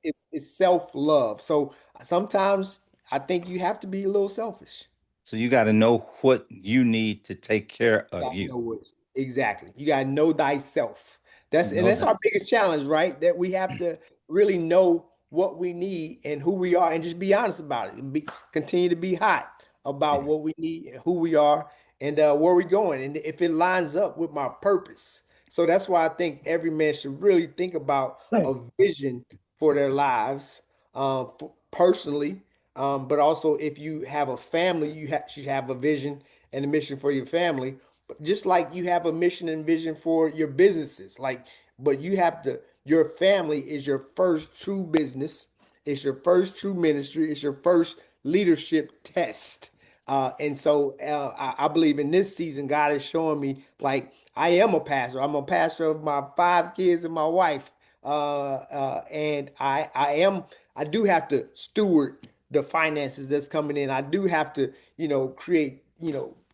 Speaker 1: self-love. So sometimes I think you have to be a little selfish.
Speaker 2: So you got to know what you need to take care of
Speaker 1: Gotta
Speaker 2: you.
Speaker 1: know what exactly. You gotta know thyself. That's
Speaker 2: Know
Speaker 1: our biggest challenge, right? That we have to really know what we need and who we are, and just be honest about it. Continue to be hot about
Speaker 2: that.
Speaker 1: what we need, and who we are, and where we're going, and if it lines up with my purpose. So that's why I think every man should really think about a vision for their lives, personally, but also if you have a family, should have a vision and a mission for your family, but just like you have a mission and vision for your businesses. Like, but you have to, your family is your first true business, it's your first true ministry, it's your first leadership test. And so I believe in this season, God is showing me like I am a pastor. I'm a pastor of my 5 kids and my wife. And I do have to steward the finances that's coming in. I do have to, create,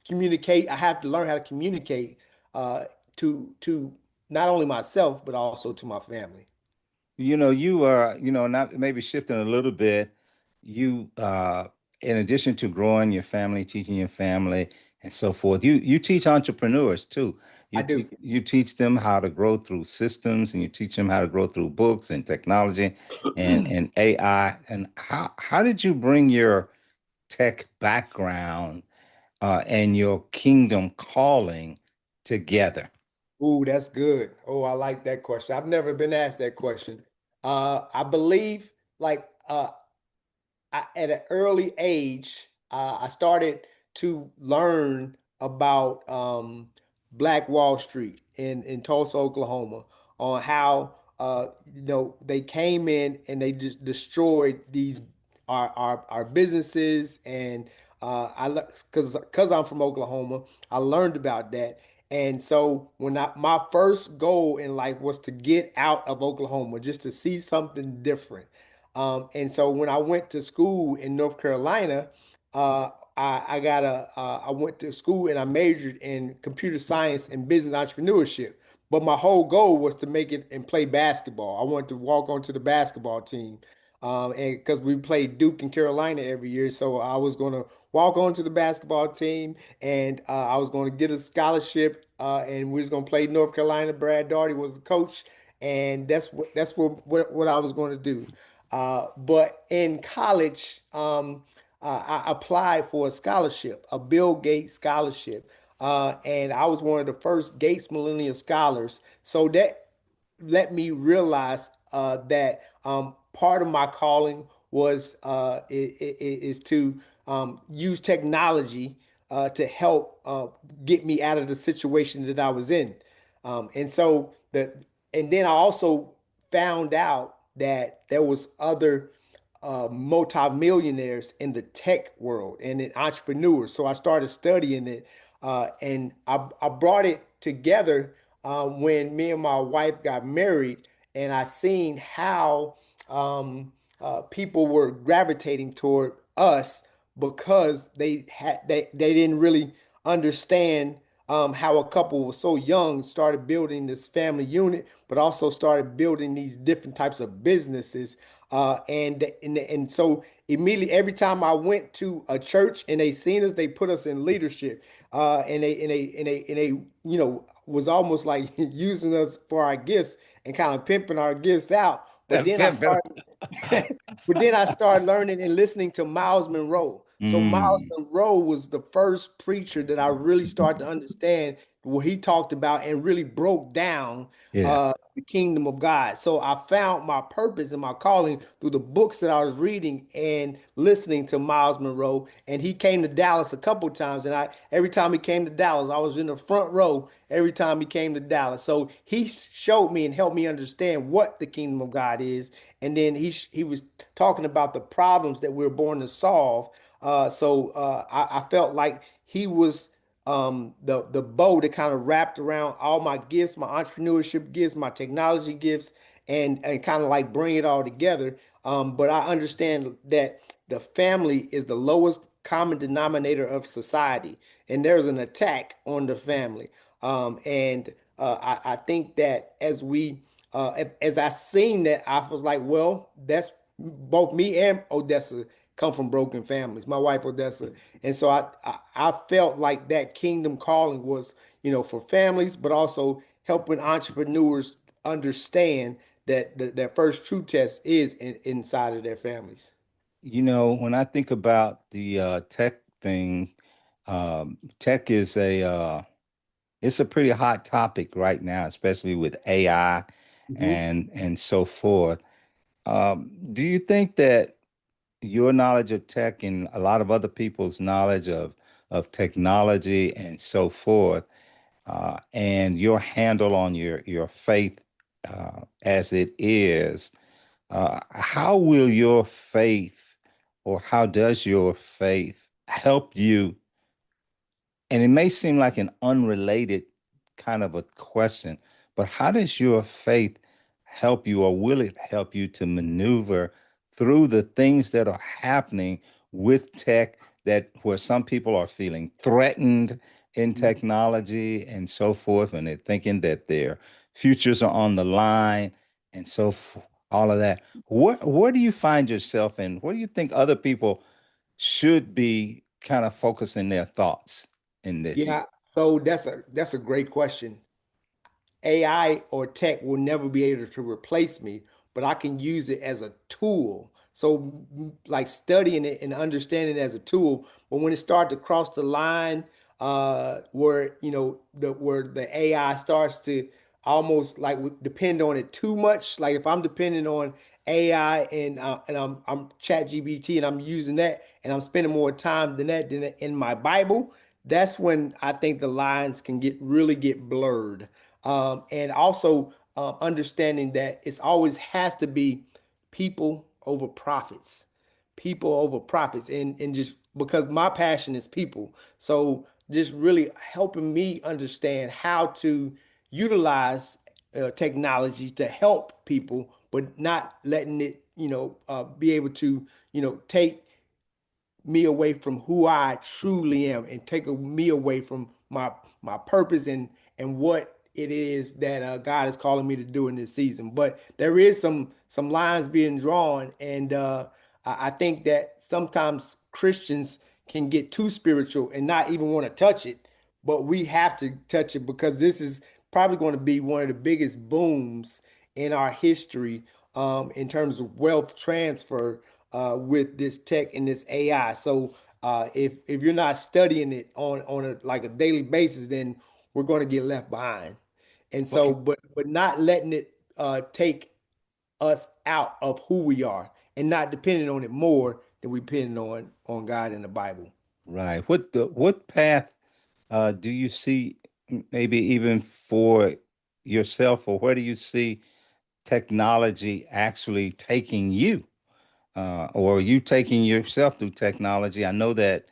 Speaker 1: communicate. I have to learn how to communicate uh, to not only myself but also to my family.
Speaker 2: You are, not maybe shifting a little bit. You, in addition to growing your family, teaching your family, and so forth, you teach entrepreneurs too.
Speaker 1: I
Speaker 2: You
Speaker 1: do.
Speaker 2: teach them how to grow through systems, and you teach them how to grow through books and technology, and AI. And how did you bring your tech background and your kingdom calling together?
Speaker 1: Ooh, that's good. Oh, I like that question. I've never been asked that question. I believe like at an early age, I started to learn about Black Wall Street in Tulsa, Oklahoma, on how they came in and they just destroyed these our businesses, and because I'm from Oklahoma, I learned about that. And so my first goal in life was to get out of Oklahoma, just to see something different. And so when I went to school in North Carolina, I went to school and I majored in computer science and business entrepreneurship. But my whole goal was to make it and play basketball. I wanted to walk onto the basketball team, and because we played Duke and Carolina every year, so I was going to walk onto the basketball team, and I was going to get a scholarship, and we was going to play North Carolina. Brad Daugherty was the coach, and that's what I was going to do. But in college, I applied for a scholarship, a Bill Gates scholarship, and I was one of the first Gates Millennial Scholars. So that let me realize that part of my calling is to use technology to help get me out of the situation that I was in. And so and then I also found out that there was other multimillionaires in the tech world and in entrepreneurs. So I started studying it, and I brought it together when me and my wife got married, and I seen how people were gravitating toward us because they didn't really understand how a couple was so young started building this family unit, but also started building these different types of businesses. And so immediately every time I went to a church and they seen us, they put us in leadership. And they was almost like using us for our gifts and kind of pimping our gifts out. But then I started but then I started learning and listening to Miles Monroe. So Miles
Speaker 2: Mm,
Speaker 1: Monroe was the first preacher that I really started to understand what he talked about and really broke down
Speaker 2: yeah.
Speaker 1: the kingdom of God. So I found my purpose and my calling through the books that I was reading and listening to Miles Monroe. And he came to Dallas a couple times, and I every time he came to Dallas, I was in the front row every time he came to Dallas. So he showed me and helped me understand what the kingdom of God is. And then he was talking about the problems that we're born to solve. So I felt like he was the bow that kind of wrapped around all my gifts, my entrepreneurship gifts, my technology gifts, and kind of like bring it all together. But I understand that the family is the lowest common denominator of society, and there's an attack on the family. And I think that as I seen that, I was like, well, that's both me and Odessa come from broken families. My wife Odessa, and so I felt like that kingdom calling was, for families, but also helping entrepreneurs understand that their first true test is inside of their families.
Speaker 2: When I think about the tech thing, tech is it's a pretty hot topic right now, especially with AI
Speaker 1: Mhm.
Speaker 2: and so forth. Do you think that your knowledge of tech and a lot of other people's knowledge of technology and so forth, and your handle on your faith as it is, how will your faith, or how does your faith help you? And it may seem like an unrelated kind of a question, but how does your faith help you, or will it help you to maneuver through the things that are happening with tech, that where some people are feeling threatened in technology and so forth, and they're thinking that their futures are on the line and all of that. Where do you find yourself in? Where do you think other people should be kind of focusing their thoughts in this?
Speaker 1: Yeah, so that's a great question. AI or tech will never be able to replace me, but I can use it as a tool. So, like studying it and understanding it as a tool. But when it starts to cross the line, where where the AI starts to almost like depend on it too much. Like if I'm depending on AI and I'm Chat GBT and I'm using that and I'm spending more time than that than in my Bible, that's when I think the lines can get blurred. And also understanding that it's always has to be people over profits, people over profits, and just because my passion is people, so just really helping me understand how to utilize technology to help people, but not letting it, be able to, take me away from who I truly am and take me away from my purpose and what it is that God is calling me to do in this season. But there is some lines being drawn, and I think that sometimes Christians can get too spiritual and not even want to touch it, but we have to touch it because this is probably going to be one of the biggest booms in our history in terms of wealth transfer with this tech and this AI. So if you're not studying it on a like a daily basis, then we're going to get left behind. And so,
Speaker 2: Okay.
Speaker 1: but not letting it take us out of who we are and not depending on it more than we depend on God and the Bible.
Speaker 2: Right. What path do you see, maybe even for yourself, or where do you see technology actually taking you, or you taking yourself through technology? I know that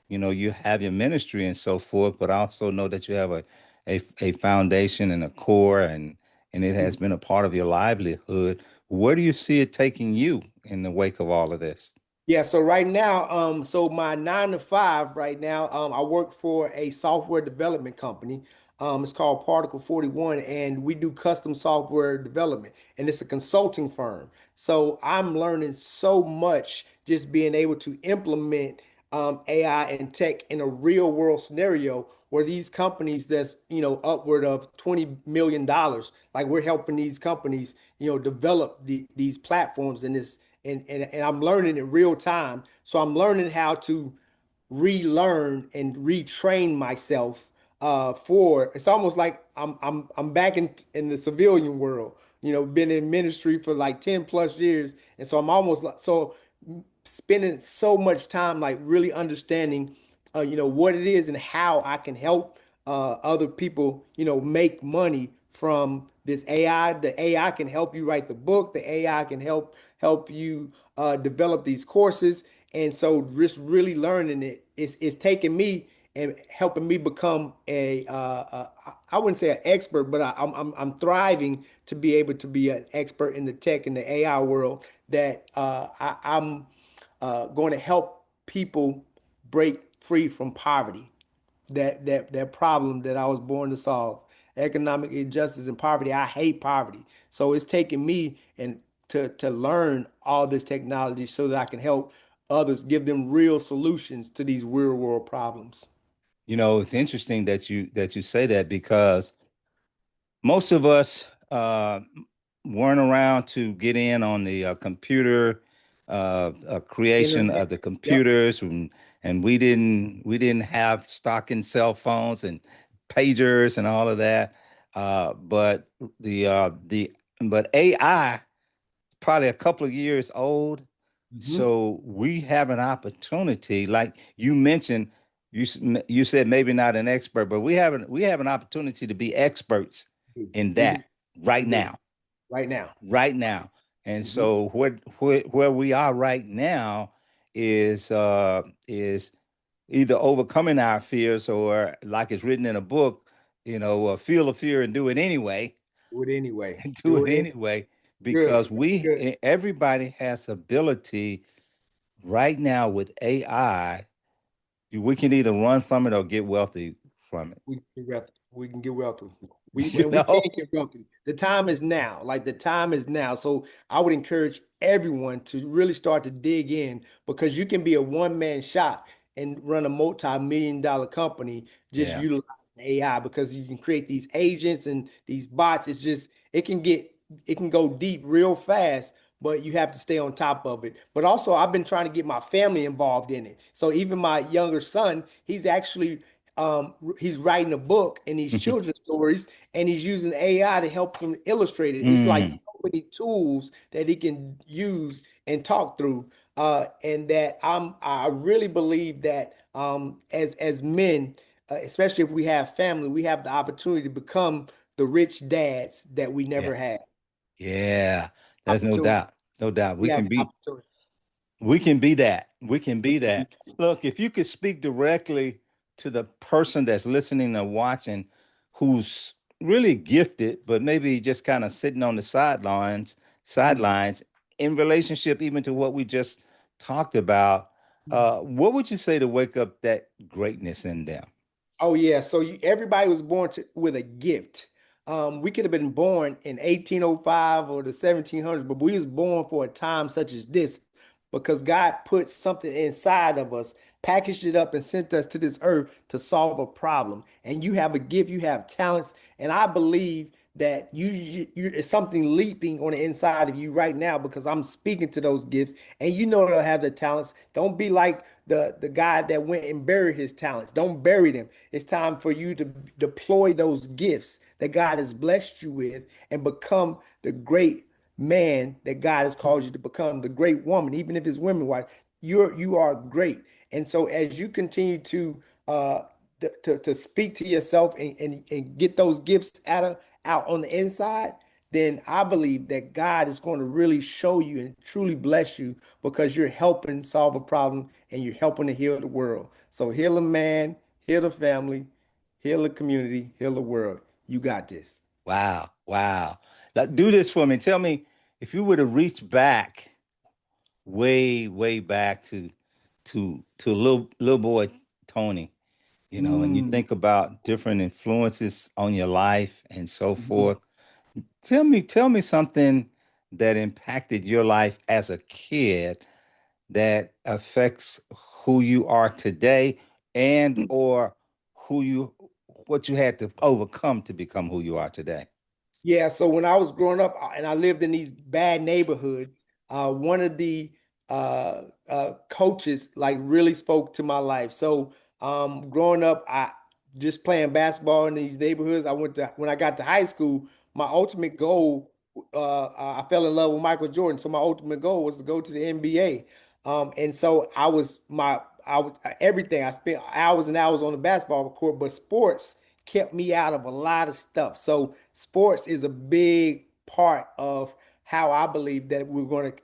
Speaker 2: you have your ministry and so forth, but I also know that you have a foundation and a core, and it has been a part of your livelihood. Where do you see it taking you in the wake of all of this?
Speaker 1: Yeah, so right now, so my 9 to 5 right now, I work for a software development company. It's called Particle 41, and we do custom software development, and it's a consulting firm. So I'm learning so much just being able to implement AI and tech in a real world scenario where these companies that's, upward of $20 million, like we're helping these companies, develop these platforms in this and I'm learning in real time. So I'm learning how to relearn and retrain myself for it's almost like I'm back in the civilian world. Been in ministry for like 10 plus years. And so I'm almost like so spending so much time like really understanding what it is and how I can help other people, make money from this AI. The AI can help you write the book. The AI can help you develop these courses. And so just really learning it's taking me and helping me become I wouldn't say an expert, but I'm thriving to be able to be an expert in the tech and the AI world that I'm going to help people break free from poverty, that problem that I was born to solve. Economic injustice and poverty. I hate poverty. So it's taking me and to learn all this technology so that I can help others, give them real solutions to these real world problems.
Speaker 2: It's interesting that you say that, because most of us weren't around to get in on the computer creation
Speaker 1: Internet.
Speaker 2: of the
Speaker 1: Yep.
Speaker 2: computers, and we didn't have stocking cell phones and pagers and all of that. But the but AI probably a couple of years old.
Speaker 1: Hmm.
Speaker 2: So we have an opportunity, like you mentioned, you said maybe not an expert, but we have an opportunity to be experts in
Speaker 1: We do.
Speaker 2: that right
Speaker 1: We do.
Speaker 2: now,
Speaker 1: Right now.
Speaker 2: right now. And
Speaker 1: Hmm.
Speaker 2: so where we are right now is either overcoming our fears, or like it's written in a book, feel the fear and do it anyway.
Speaker 1: Do it anyway.
Speaker 2: Do
Speaker 1: Do
Speaker 2: it
Speaker 1: it in.
Speaker 2: anyway, because
Speaker 1: Good. Good.
Speaker 2: everybody has ability right now with AI. We can either run from it or get wealthy from it.
Speaker 1: We can get wealthy. We can get wealthy.
Speaker 2: You
Speaker 1: We
Speaker 2: know?
Speaker 1: can't get wealthy. The time is now. Like the time is now. So I would encourage everyone to really start to dig in because you can be a one-man shop and run a multi-million dollar company just
Speaker 2: Yeah.
Speaker 1: utilizing AI because you can create these agents and these bots. It's just it can go deep real fast, but you have to stay on top of it. But also I've been trying to get my family involved in it. So even my younger son, he's writing a book and these children's stories, and he's using AI to help him illustrate it. It's like
Speaker 2: Mm,
Speaker 1: so many tools that he can use and talk through. And that I really believe that as men, especially if we have family, we have the opportunity to become the rich dads that we
Speaker 2: yeah.
Speaker 1: never had.
Speaker 2: Yeah. There's no
Speaker 1: Opportunity.
Speaker 2: doubt. No doubt.
Speaker 1: We
Speaker 2: We
Speaker 1: have
Speaker 2: can
Speaker 1: the
Speaker 2: be
Speaker 1: opportunity.
Speaker 2: We can be that. We can
Speaker 1: We
Speaker 2: be
Speaker 1: can be.
Speaker 2: that. Look, if you could speak directly to the person that's listening or watching, who's really gifted, but maybe just kind of sitting on the
Speaker 1: Mhm.
Speaker 2: sidelines in relationship even to what we just talked about, what would you say to wake up that greatness in them?
Speaker 1: Oh yeah, so everybody was born with a gift. We could have been born in 1805 or the 1700s, but we was born for a time such as this because God put something inside of us, packaged it up, and sent us to this earth to solve a problem. And you have a gift, you have talents, and I believe that it's something leaping on the inside of you right now because I'm speaking to those gifts, and you know they'll have the talents. Don't be like the guy that went and buried his talents. Don't bury them. It's time for you to deploy those gifts that God has blessed you with and become the great man that God has called you to become, the great woman, even if it's women wise, you are great. And so as you continue to speak to yourself and get those gifts out on the inside, then I believe that God is going to really show you and truly bless you because you're helping solve a problem and you're helping to heal the world. So heal a man, heal the family, heal the community, heal the world. You got this.
Speaker 2: Wow. Wow. Now, do this for me. Tell me if you would have reached back way back to little boy Tony, and you
Speaker 1: Mm.
Speaker 2: think about different influences on your life and so
Speaker 1: Mhm.
Speaker 2: forth. Tell me something that impacted your life as a kid that affects who you are today and or who you what you had to overcome to become who you are today.
Speaker 1: Yeah, so when I was growing up and I lived in these bad neighborhoods, one of the coaches like really spoke to my life. So growing up, I just playing basketball in these neighborhoods. I went to when I got to high school, my ultimate goal, I fell in love with Michael Jordan. So my ultimate goal was to go to the NBA. And so I was everything. I spent hours and hours on the basketball court, but sports kept me out of a lot of stuff. So sports is a big part of how I believe that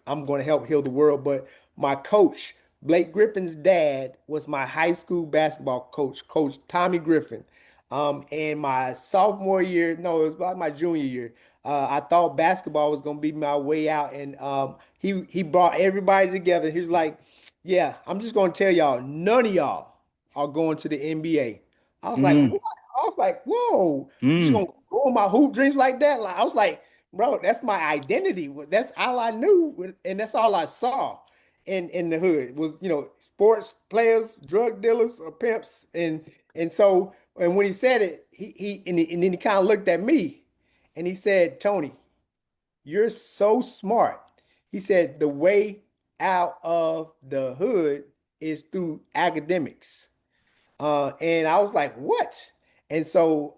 Speaker 1: I'm going to help heal the world. But my coach, Blake Griffin's dad, was my high school basketball coach, Coach Tommy Griffin. And my sophomore year, no, it was about my junior year. I thought basketball was going to be my way out, and he brought everybody together. He was like, "Yeah, I'm just going to tell y'all, none of y'all are going to the NBA." I was like,
Speaker 2: Mm,
Speaker 1: "What?" I was like, "Whoa, you just
Speaker 2: mm,
Speaker 1: gonna go on my hoop dreams like that?" Like, I was like, "Bro, that's my identity. That's all I knew, and that's all I saw in the hood was sports players, drug dealers, or pimps." And when he said it, and then he kind of looked at me, and he said, "Tony, you're so smart." He said, "The way out of the hood is through academics." And I was like, "What?" And so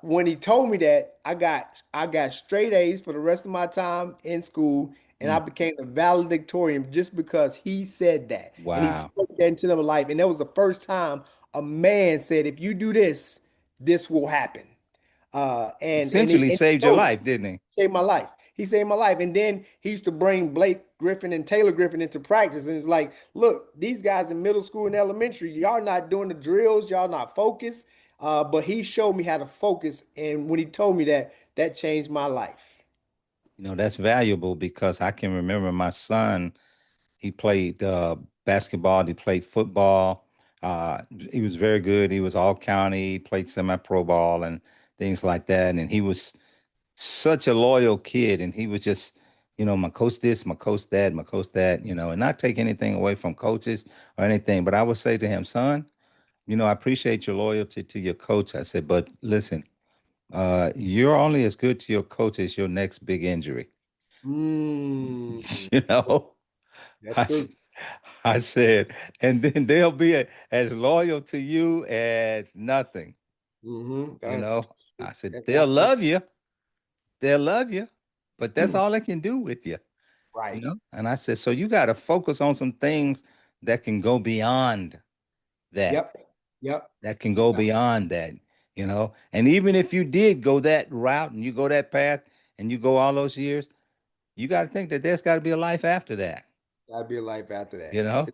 Speaker 1: when he told me that, I got straight A's for the rest of my time in school, and I
Speaker 2: mm.
Speaker 1: became a valedictorian just because he said that, and he
Speaker 2: Wow.
Speaker 1: spoke that into their life. And that was the first time a man said, "If you do this, this will happen."
Speaker 2: Essentially
Speaker 1: And he
Speaker 2: saved your
Speaker 1: told me,
Speaker 2: life, didn't he?
Speaker 1: saved my life. He saved my life. And then he used to bring Blake Griffin and Taylor Griffin into practice. And it's like, look, these guys in middle school and elementary, y'all not doing the drills, y'all not focused. But he showed me how to focus. And when he told me that, that changed my life.
Speaker 2: That's valuable because I can remember my son. He played basketball. He played football. He was very good. He was all county. He played semi-pro ball and things like that. And he was such a loyal kid. And he was just, my coach this, my coach that, my coach that. And not take anything away from coaches or anything. But I would say to him, son, I appreciate your loyalty to your coach. I said, but listen, you're only as good to your coach as your next big injury.
Speaker 1: Mm,
Speaker 2: You know,
Speaker 1: that's
Speaker 2: I, s-
Speaker 1: true.
Speaker 2: I said, and then they'll be as loyal to you as nothing. You
Speaker 1: That's
Speaker 2: know,
Speaker 1: true.
Speaker 2: I said,
Speaker 1: That's
Speaker 2: they'll
Speaker 1: absolutely
Speaker 2: love you. They'll love you, but that's all they can do with you,
Speaker 1: right.
Speaker 2: And I said, so you got to focus on some things that can go beyond that,
Speaker 1: Yep. Yep.
Speaker 2: that can go beyond that. And even if you did go that route and you go that path and you go all those years, you got to think that there's got to be a life after that,
Speaker 1: Gotta be a life after that.
Speaker 2: you know?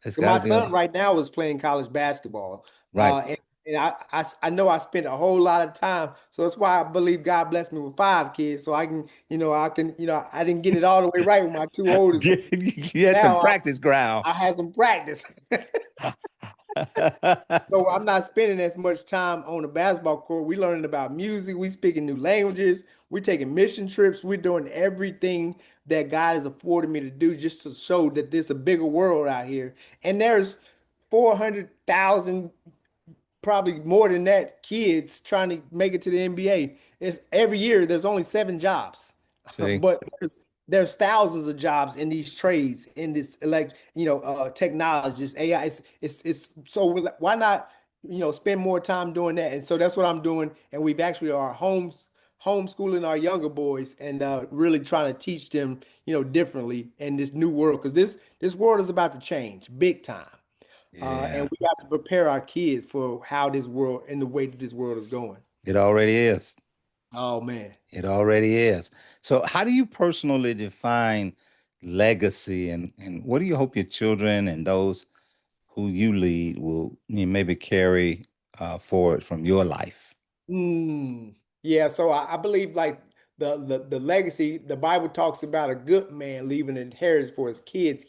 Speaker 2: There's got
Speaker 1: My
Speaker 2: to be a
Speaker 1: son right now is playing college basketball.
Speaker 2: right.
Speaker 1: And I know I spent a whole lot of time. So that's why I believe God blessed me with 5 kids. So I didn't get it all the way right with my two oldest, but
Speaker 2: You had some
Speaker 1: now
Speaker 2: practice ground.
Speaker 1: I had some practice. So I'm not spending as much time on the basketball court. We learning about music. We speaking new languages. We taking mission trips. We're doing everything that God has afforded me to do just to show that there's a bigger world out here. And there's 400,000, probably more than that, kids trying to make it to the NBA. It's every year there's only 7 jobs,
Speaker 2: See,
Speaker 1: but there's thousands of jobs in these trades in this technologists, AI. It's so why not spend more time doing that? And so that's what I'm doing. And we've actually are homeschooling our younger boys and really trying to teach them differently in this new world because this world is about to change big time. And
Speaker 2: yeah,
Speaker 1: we have to prepare our kids for how this world and the way that this world is going.
Speaker 2: it already is.
Speaker 1: Oh man.
Speaker 2: It already is. So, how do you personally define legacy, and what do you hope your children and those who you lead will maybe carry forward from your life?
Speaker 1: Mm. Yeah, so I believe like the legacy, the Bible talks about a good man leaving an inheritance for his kids.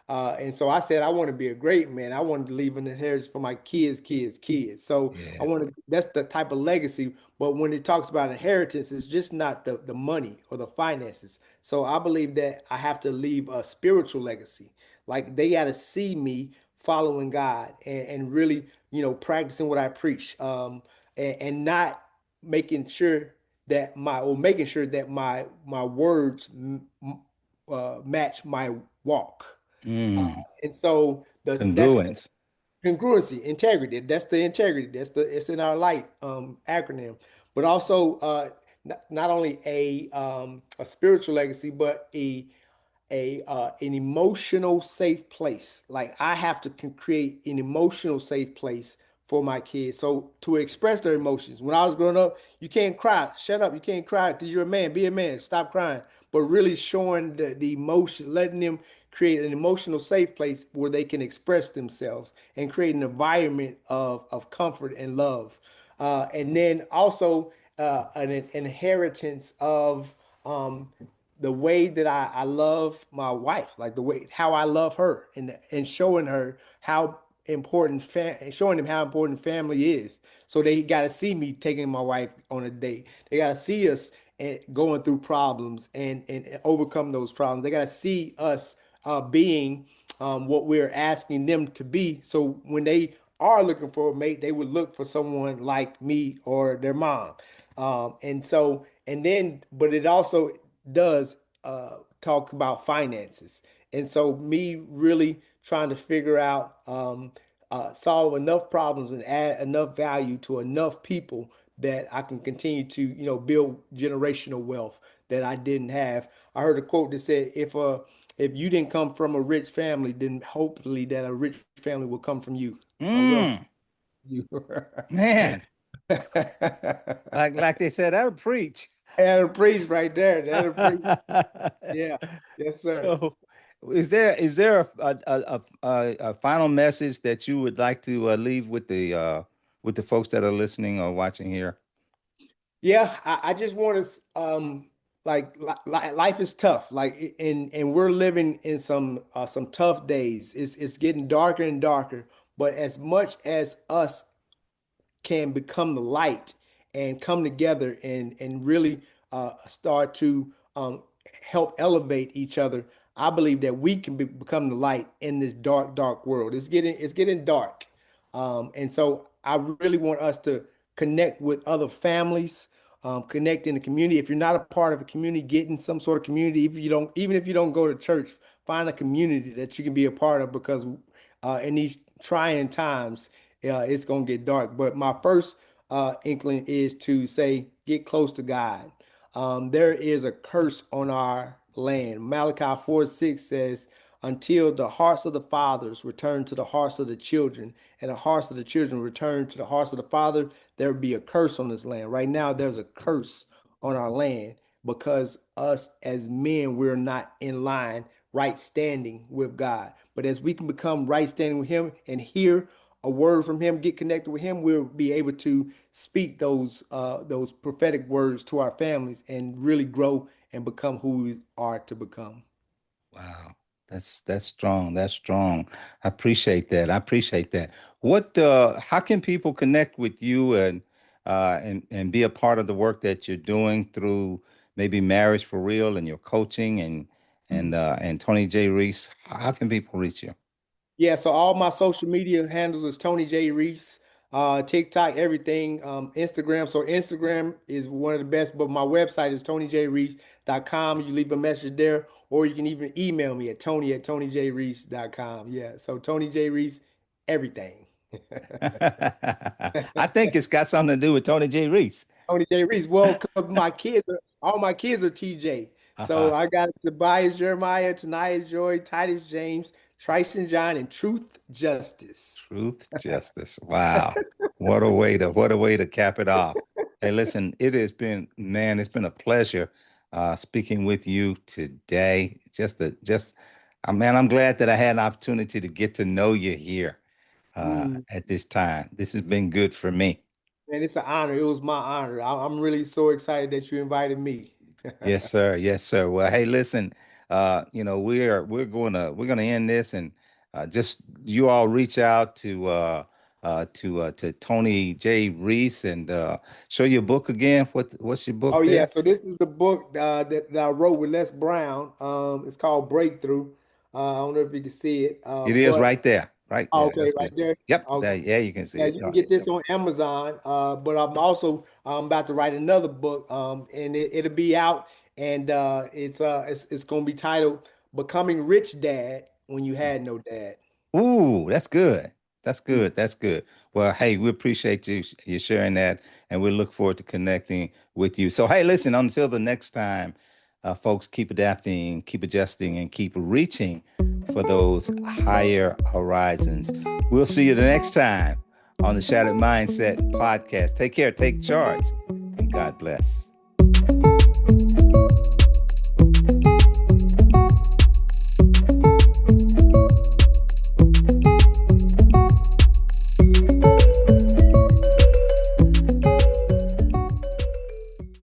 Speaker 1: And so I said I want to be a great man. I want to leave an inheritance for my kids. So I
Speaker 2: Yeah.
Speaker 1: want to that's the type of legacy. But when it talks about inheritance, it's just not the money or the finances. So I believe that I have to leave a spiritual legacy. Like they got to see me following God and really, practicing what I preach. And not making sure that my words match my walk.
Speaker 2: Mm.
Speaker 1: And so that's
Speaker 2: Congruence.
Speaker 1: congruency, integrity. That's the integrity. It's in our light acronym, but also not only a spiritual legacy, but an emotional safe place. Like I have to create an emotional safe place for my kids. So to express their emotions. When I was growing up, you can't cry. Shut up. You can't cry because you're a man. Be a man. Stop crying. But really showing the emotion, letting them create an emotional safe place where they can express themselves and create an environment of comfort and love. And then also an inheritance of the way that I love my wife, like the way how I love her, and showing her how showing them how important family is. So they got to see me taking my wife on a date. They got to see us going through problems and overcome those problems. They got to see us being what we're asking them to be. So when they are looking for a mate, they would look for someone like me or their mom. But it also does talk about finances. And so, me really trying to figure out, solve enough problems and add enough value to enough people that I can continue to, build generational wealth that I didn't have. I heard a quote that said, if you didn't come from a rich family, then hopefully that a rich family will come from you, a wealth
Speaker 2: Mm.
Speaker 1: you.
Speaker 2: Man, like they said, that'll preach.
Speaker 1: That'll preach right there. That'll preach. Yeah. Yes, sir.
Speaker 2: So, is there a final message that you would like to leave with the folks that are listening or watching here?
Speaker 1: Yeah, I just want to life is tough. And we're living in some tough days. It's getting darker and darker. But as much as us can become the light and come together and really start to help elevate each other, I believe that we can become the light in this dark world. It's getting dark, and so I really want us to connect with other families, connect in the community. If you're not a part of a community, get in some sort of community. Even if you don't go to church, find a community that you can be a part of because in these trying times, it's gonna get dark. But my first inkling is to say, get close to God. There is a curse on our land. Malachi 4:6 says, until the hearts of the fathers return to the hearts of the children, and the hearts of the children return to the hearts of the father, there will be a curse on this land. Right now, there's a curse on our land because us as men, we're not in line, right standing with God. But as we can become right standing with Him and hear a word from Him, get connected with Him, we'll be able to speak those prophetic words to our families and really grow and become who we are to become.
Speaker 2: Wow, that's strong. That's strong. I appreciate that. I appreciate that. How can people connect with you and be a part of the work that you're doing through maybe Marriage for Real and your coaching and Tony J. Reese? How can people reach you?
Speaker 1: Yeah, so all my social media handles is Tony J. Reese, TikTok, everything, Instagram. So Instagram is one of the best, but my website is tonyjreese.com. You leave a message there, or you can even email me at tony@tonyjreese.com. Yeah, so Tony J. Reese, everything.
Speaker 2: I think it's got something to do with Tony J. Reese.
Speaker 1: Tony J. Reese. Well, 'cause all my kids are TJ. So
Speaker 2: Uh-huh.
Speaker 1: I got Tobias, Jeremiah, Tanaya, Joy, Titus, James, Tristan, John, and Truth, Justice.
Speaker 2: Truth, justice. Wow. What a way to cap it off. Hey, listen, it has been, man, it's been a pleasure speaking with you today. Man, I'm glad that I had an opportunity to get to know you here
Speaker 1: Mm.
Speaker 2: at this time. This has been good for me.
Speaker 1: And it's an honor. It was my honor. I'm really so excited that you invited me.
Speaker 2: Yes, sir. Yes, sir. Well, hey, listen, we're gonna end this, and just you all reach out to Tony J. Reese and show your book again. What's your book
Speaker 1: Oh yeah,
Speaker 2: there?
Speaker 1: so this is the book that I wrote with Les Brown. It's called Breakthrough. I don't know if you can see it,
Speaker 2: It is
Speaker 1: but
Speaker 2: right there. Right there.
Speaker 1: okay,
Speaker 2: That's
Speaker 1: right
Speaker 2: good.
Speaker 1: there.
Speaker 2: Yep. There,
Speaker 1: Okay.
Speaker 2: yeah, you can see
Speaker 1: Yeah,
Speaker 2: it.
Speaker 1: you
Speaker 2: All
Speaker 1: can
Speaker 2: right.
Speaker 1: get this on Amazon. But I'm also about to write another book. And it'll be out, and it's gonna be titled "Becoming Rich Dad When You Had No Dad."
Speaker 2: Ooh, that's good. That's
Speaker 1: Mm.
Speaker 2: good. That's good. Well, hey, we appreciate you sharing that, and we look forward to connecting with you. So, hey, listen, until the next time, folks, keep adapting, keep adjusting, and keep reaching for those higher horizons. We'll see you the next time on the Shattered Mindset podcast. Take care, take charge, and God bless.